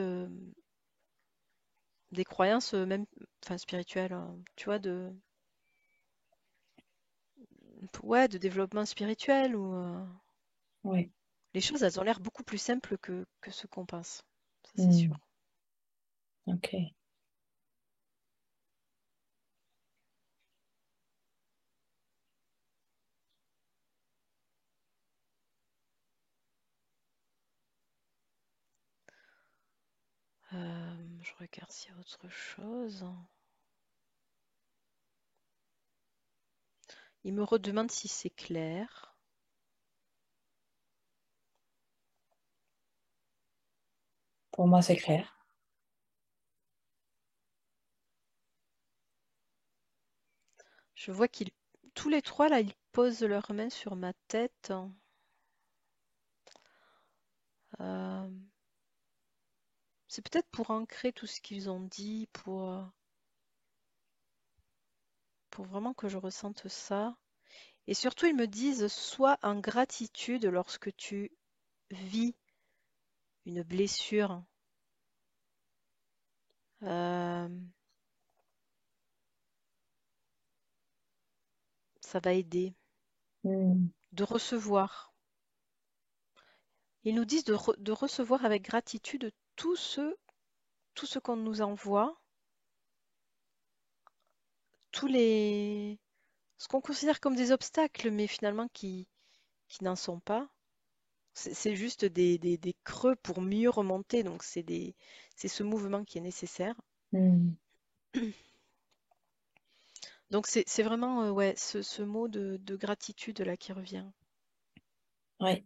des croyances, même, enfin spirituelles, hein, tu vois, ouais, de développement spirituel ou Ouais. les choses, elles ont l'air beaucoup plus simples que ce qu'on pense. Ça, c'est Hmm. sûr. Ok. Je regarde s'il y a autre chose. Il me redemande si c'est clair. Pour moi, c'est clair. Je vois qu'ils, tous les trois, là, ils posent leurs mains sur ma tête. Euh, c'est peut-être pour ancrer tout ce qu'ils ont dit, pour vraiment que je ressente ça. Et surtout, ils me disent, sois en gratitude lorsque tu vis une blessure. Euh, ça va aider. Hmm. De recevoir. Ils nous disent de recevoir avec gratitude tout ce qu'on nous envoie, tous les, ce qu'on considère comme des obstacles, mais finalement qui n'en sont pas. C'est juste des creux pour mieux remonter, donc c'est ce mouvement qui est nécessaire. Hmm. Donc c'est vraiment ouais, ce mot de gratitude là qui revient. Ouais.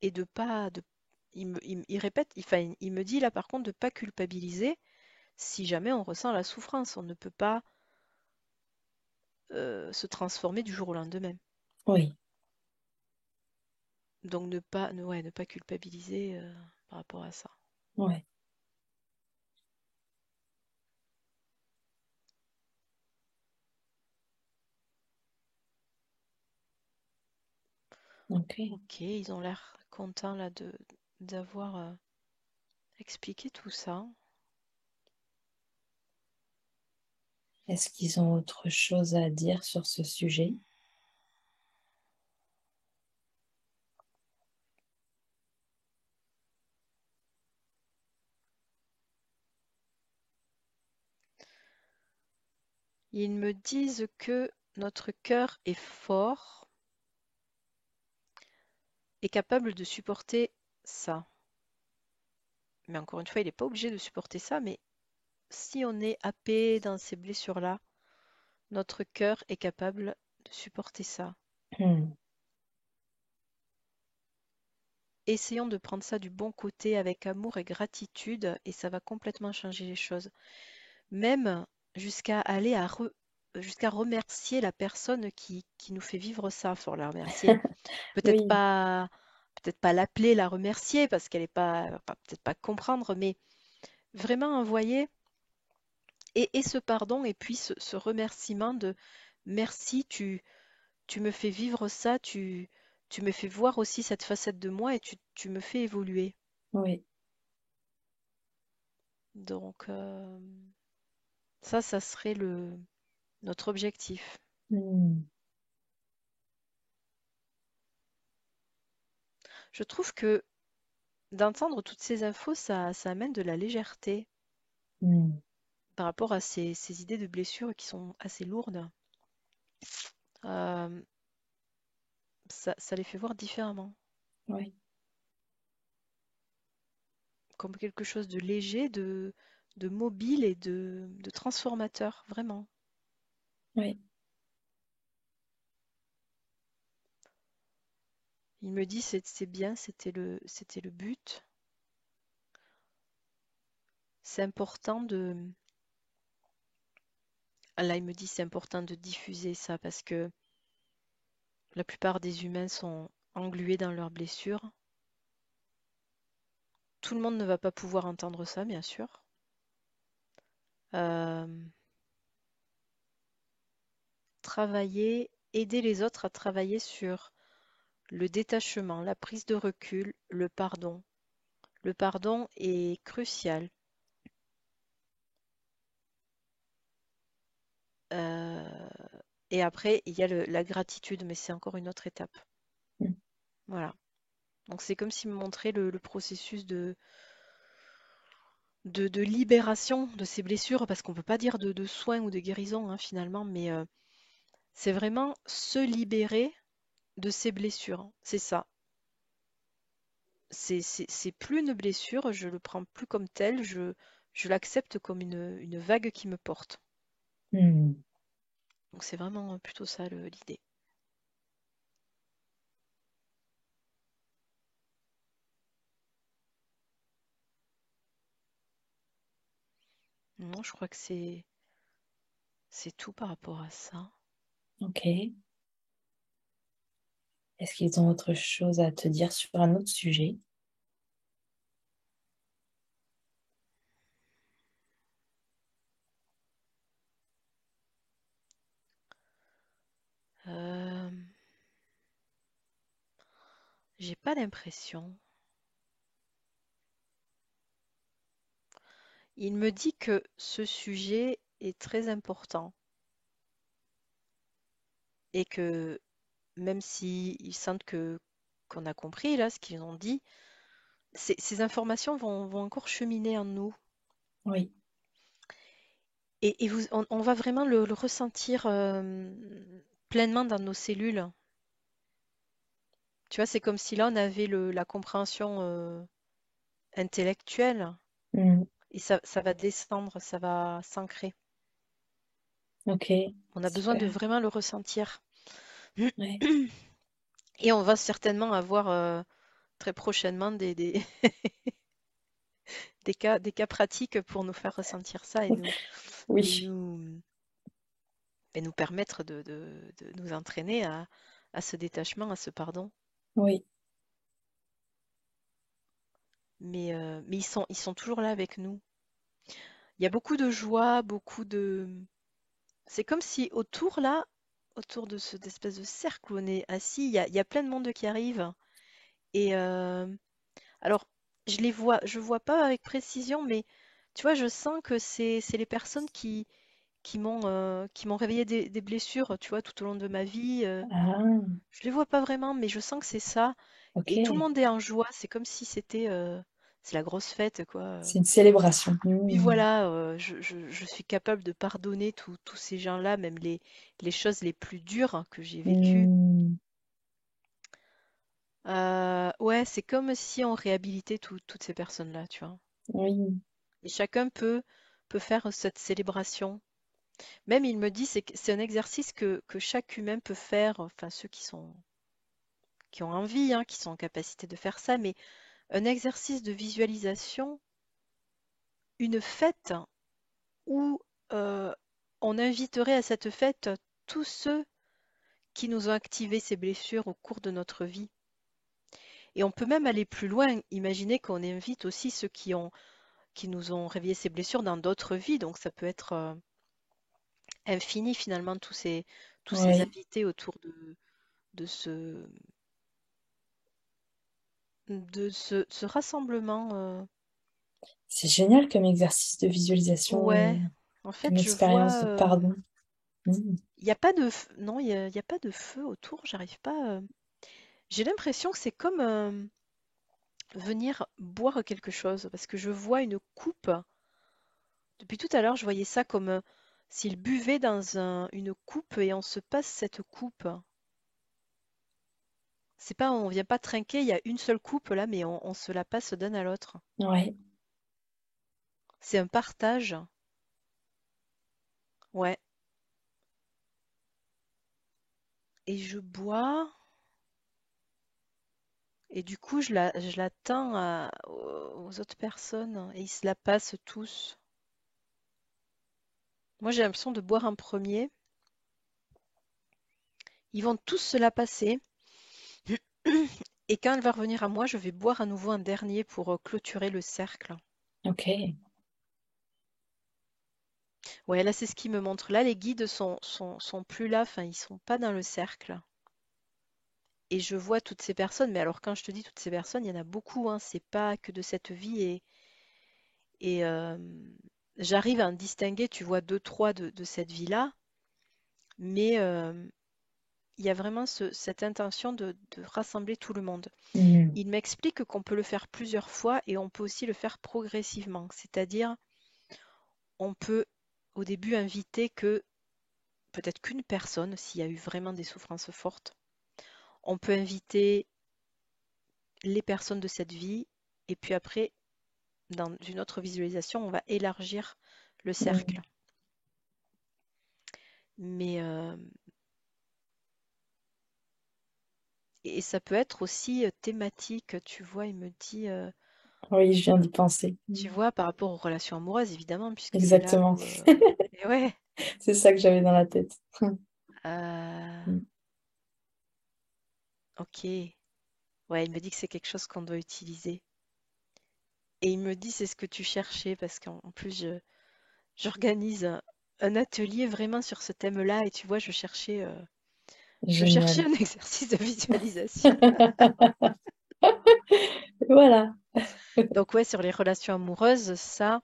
Et de pas, il répète, enfin, il me dit là par contre de pas culpabiliser si jamais on ressent la souffrance. On ne peut pas se transformer du jour au lendemain. Oui. Donc ne pas, ouais, ne pas culpabiliser par rapport à ça. Ouais. Ok. Ok, ils ont l'air contents là d'avoir expliqué tout ça. Est-ce qu'ils ont autre chose à dire sur ce sujet? Ils me disent que notre cœur est fort et capable de supporter ça. Mais encore une fois, il n'est pas obligé de supporter ça, mais si on est happé dans ces blessures-là, notre cœur est capable de supporter ça. Hmm. Essayons de prendre ça du bon côté avec amour et gratitude et ça va complètement changer les choses. Même jusqu'à aller jusqu'à remercier la personne qui nous fait vivre ça. Faut la remercier. Peut-être Oui, pas, peut-être pas l'appeler, la remercier parce qu'elle est pas, elle va peut-être pas comprendre, mais vraiment envoyer et ce pardon et puis ce remerciement de merci, tu me fais vivre ça, tu me fais voir aussi cette facette de moi et tu me fais évoluer. oui. Donc ça serait notre objectif. Hmm. Je trouve que d'entendre toutes ces infos, ça amène de la légèreté Hmm. par rapport à ces idées de blessures qui sont assez lourdes. Euh, ça les fait voir différemment, Oui, comme quelque chose de léger, de mobile et de transformateur, vraiment. oui. Il me dit c'est bien, c'était le but. C'est important là il me dit c'est important de diffuser ça parce que la plupart des humains sont englués dans leurs blessures. Tout le monde ne va pas pouvoir entendre ça, bien sûr. Euh, aider les autres à travailler sur le détachement, la prise de recul, le pardon. Le pardon est crucial. Euh, et après, il y a la gratitude, mais c'est encore une autre étape. Hmm. Voilà. Donc c'est comme s'il me montrait le processus de libération de ces blessures, parce qu'on ne peut pas dire de soins ou de guérison hein, finalement, mais c'est vraiment se libérer de ces blessures. C'est ça. C'est plus une blessure, je le prends plus comme tel, je l'accepte comme une vague qui me porte. Hmm. Donc c'est vraiment plutôt ça l'idée. Non, je crois que c'est tout par rapport à ça. Ok. Est-ce qu'ils ont autre chose à te dire sur un autre sujet? Euh, j'ai pas l'impression. Il me dit que ce sujet est très important et que même s'ils sentent que qu'on a compris là ce qu'ils ont dit, ces informations vont encore cheminer en nous. Oui. Et on va vraiment le ressentir pleinement dans nos cellules. Tu vois, c'est comme si là, on avait la compréhension intellectuelle Hmm. et ça va descendre, ça va s'ancrer. Ok. On a besoin de Super. vraiment le ressentir. Ouais. Et on va certainement avoir très prochainement des cas pratiques pour nous faire ressentir ça et Oui. nous, et nous permettre de nous entraîner à ce détachement, à ce pardon. Oui. Mais ils sont toujours là avec nous. Il y a beaucoup de joie, beaucoup de... C'est comme si autour, là, autour de cette espèce de cercle où on est assis, il y a plein de monde qui arrive. Et alors, je vois pas avec précision, mais tu vois, je sens que c'est les personnes qui m'ont réveillé des blessures, tu vois, tout au long de ma vie. Ah, Je les vois pas vraiment, mais je sens que c'est ça. Et tout le ok. monde est en joie. C'est comme si c'était c'est la grosse fête, quoi. C'est une célébration. Oui, voilà, je suis capable de pardonner tous ces gens-là, même les choses les plus dures que j'ai vécues. Mm. Ouais, c'est comme si on réhabilitait toutes ces personnes-là, tu vois. Oui, Et chacun peut faire cette célébration. Même il me dit, c'est un exercice que chaque humain peut faire, enfin ceux qui ont envie, hein, qui sont en capacité de faire ça, mais un exercice de visualisation, une fête où on inviterait à cette fête tous ceux qui nous ont activé ces blessures au cours de notre vie. Et on peut même aller plus loin, imaginer qu'on invite aussi ceux qui nous ont réveillé ces blessures dans d'autres vies. Donc ça peut être infini finalement tous ces oui. invités autour de ce, ce rassemblement. C'est génial comme exercice de visualisation et Ouais, en comme fait je expérience vois, de pardon. Mm. il n'y a pas de, non, il y a pas de feu autour, j'arrive pas. J'ai l'impression que c'est comme venir boire quelque chose, parce que je vois une coupe. Depuis tout à l'heure, je voyais ça comme s'il buvait dans une coupe et on se passe cette coupe. C'est pas, on vient pas trinquer, il y a une seule coupe là, mais on se la passe d'un à l'autre. Ouais. C'est un partage. Ouais. Et je bois, et du coup, je la tends aux autres personnes, et ils se la passent tous. Moi, j'ai l'impression de boire un premier. Ils vont tous se la passer. Et quand elle va revenir à moi, je vais boire à nouveau un dernier pour clôturer le cercle. Ok. Ouais, là, c'est ce qui me montre. Là, les guides sont plus là, enfin, ils sont pas dans le cercle. Et je vois toutes ces personnes, mais alors quand je te dis toutes ces personnes, il y en a beaucoup, hein, c'est pas que de cette vie. Et j'arrive à en distinguer, tu vois, deux, trois de cette vie-là, mais il y a vraiment cette intention de rassembler tout le monde. Mm. Il m'explique qu'on peut le faire plusieurs fois et on peut aussi le faire progressivement, c'est-à-dire on peut au début inviter que peut-être qu'une personne, s'il y a eu vraiment des souffrances fortes. On peut inviter les personnes de cette vie et puis après, dans une autre visualisation, on va élargir le cercle. Mm. Mais et ça peut être aussi thématique, tu vois, il me dit, Oui, je viens d'y penser. tu Mm. vois, par rapport aux relations amoureuses, évidemment, puisque c'est là Exactement. où... et ouais, C'est ça que j'avais dans la tête. euh, Mm. ok. Ouais, il me dit que c'est quelque chose qu'on doit utiliser. Et il me dit c'est ce que tu cherchais, parce qu'en plus, j'organise un atelier vraiment sur ce thème-là, et tu vois, je cherchais Génial. un exercice de visualisation. Voilà. Donc ouais, sur les relations amoureuses, ça,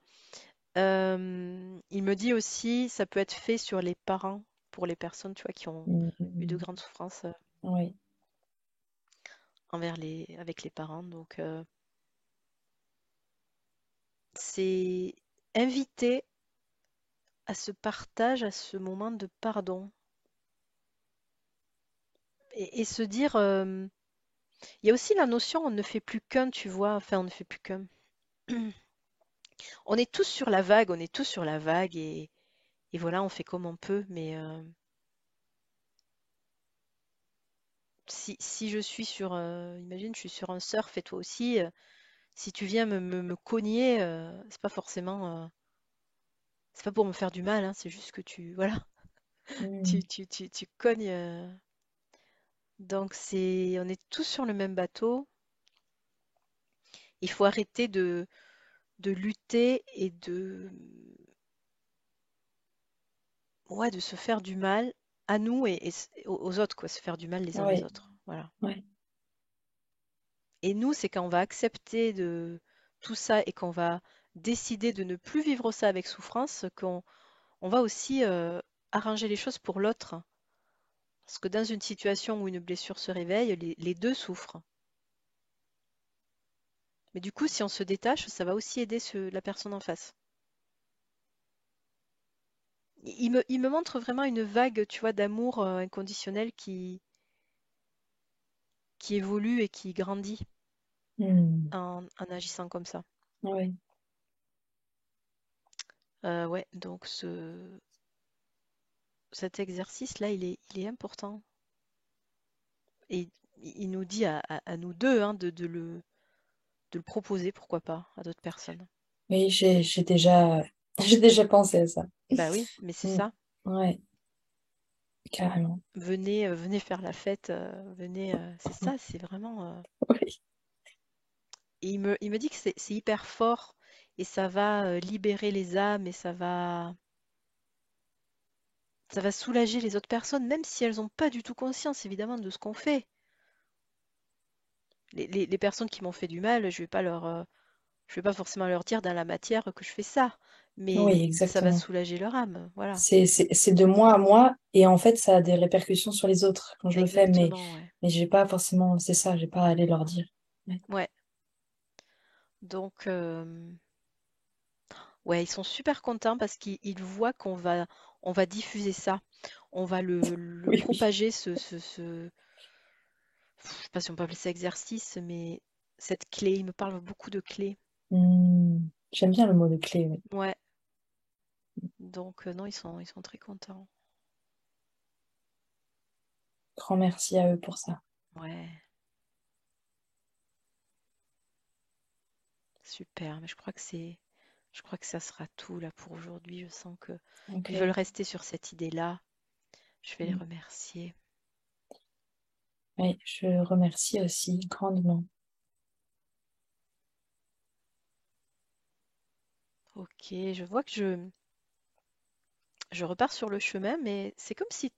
il me dit aussi, ça peut être fait sur les parents, pour les personnes, tu vois, qui ont eu de Mm. grandes souffrances Oui. avec les parents. Donc c'est inviter à ce partage, à ce moment de pardon, et se dire, il y a aussi la notion, on ne fait plus qu'un, tu vois, enfin, on ne fait plus qu'un. On est tous sur la vague, on est tous sur la vague, et voilà, on fait comme on peut, mais si je suis sur, imagine, je suis sur un surf et toi aussi, si tu viens me cogner, c'est pas pour me faire du mal, hein, c'est juste que voilà, Mm. tu cognes. Donc on est tous sur le même bateau. Il faut arrêter de lutter et ouais, de se faire du mal à nous et aux autres, quoi, se faire du mal les uns les Oui. autres. Voilà. Oui. Et nous, c'est quand on va accepter de tout ça et qu'on va décider de ne plus vivre ça avec souffrance, on va aussi arranger les choses pour l'autre. Parce que dans une situation où une blessure se réveille, les deux souffrent. Mais du coup, si on se détache, ça va aussi aider la personne en face. Il me montre vraiment une vague, tu vois, d'amour inconditionnel qui évolue et qui grandit Hmm. en agissant comme ça. Ouais. Ouais, donc cet exercice-là, il est important. Et il nous dit à nous deux hein, de le proposer, pourquoi pas, à d'autres personnes. Oui, j'ai déjà, j'ai déjà pensé à ça. Bah oui, mais c'est Hmm. ça. Ouais, carrément. Venez faire la fête, venez, c'est ça, c'est vraiment. Oui. Et il me dit que c'est hyper fort et ça va libérer les âmes et ça va soulager les autres personnes, même si elles n'ont pas du tout conscience, évidemment, de ce qu'on fait. Les personnes qui m'ont fait du mal, je vais pas forcément leur dire dans la matière que je fais ça, Oui, mais ça va exactement. soulager leur âme, voilà. C'est de moi à moi et en fait, ça a des répercussions sur les autres quand je le fais, Exactement, ouais. mais j'ai pas forcément, c'est ça, j'ai pas à aller leur dire. Ouais. Ouais. Donc, ouais, ils sont super contents parce qu'ils voient on va diffuser ça. On va le Oui, oui. propager, je sais pas si on peut appeler ça exercice, mais cette clé, il me parle beaucoup de clés. J'aime bien le mot de clé, oui. Ouais. Donc, non, ils sont très contents. Grand merci à eux pour ça. Ouais, super. Mais je crois que ça sera tout là pour aujourd'hui. Je sens que ils veulent Ok. rester sur cette idée-là. Je vais les Mm. remercier. Oui, je remercie aussi grandement. Ok, je vois que je repars sur le chemin, mais c'est comme si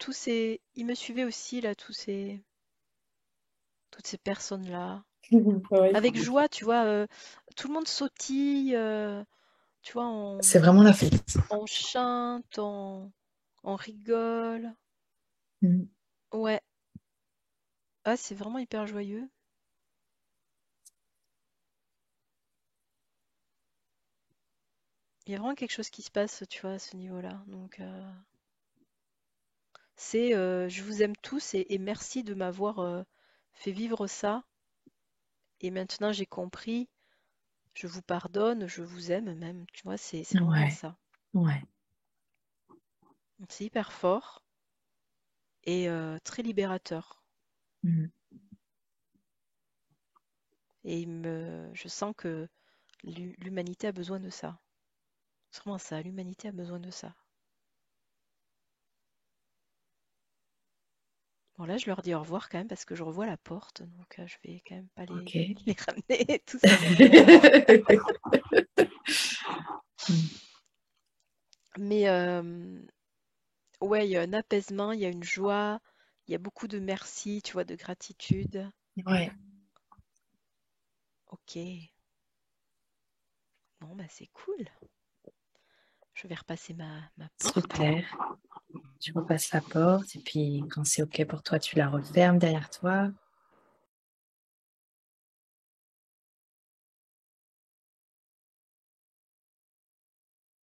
ils me suivaient aussi là, toutes ces personnes-là. Oui. Avec joie, tu vois, tout le monde sautille, tu vois, C'est vraiment la fête. on chante, on rigole. Mm. Ouais, ah, c'est vraiment hyper joyeux. Il y a vraiment quelque chose qui se passe, tu vois, à ce niveau-là. Donc, je vous aime tous et merci de m'avoir fait vivre ça. Et maintenant, j'ai compris, je vous pardonne, je vous aime même, tu vois, c'est vraiment Ouais, ça. ouais. Donc, c'est hyper fort et très libérateur. Mm. Et je sens que l'humanité a besoin de ça. C'est vraiment ça, l'humanité a besoin de ça. Bon, là, je leur dis au revoir quand même parce que je revois la porte, donc je vais quand même pas les, Ok. les ramener tous à mon tour. Mm. Mais ouais, il y a un apaisement, il y a une joie, il y a beaucoup de merci, tu vois, de gratitude. Ouais, Ok, bon, bah c'est cool. Je vais repasser ma porte. super. Tu repasses la porte et puis quand c'est ok pour toi, tu la refermes derrière toi.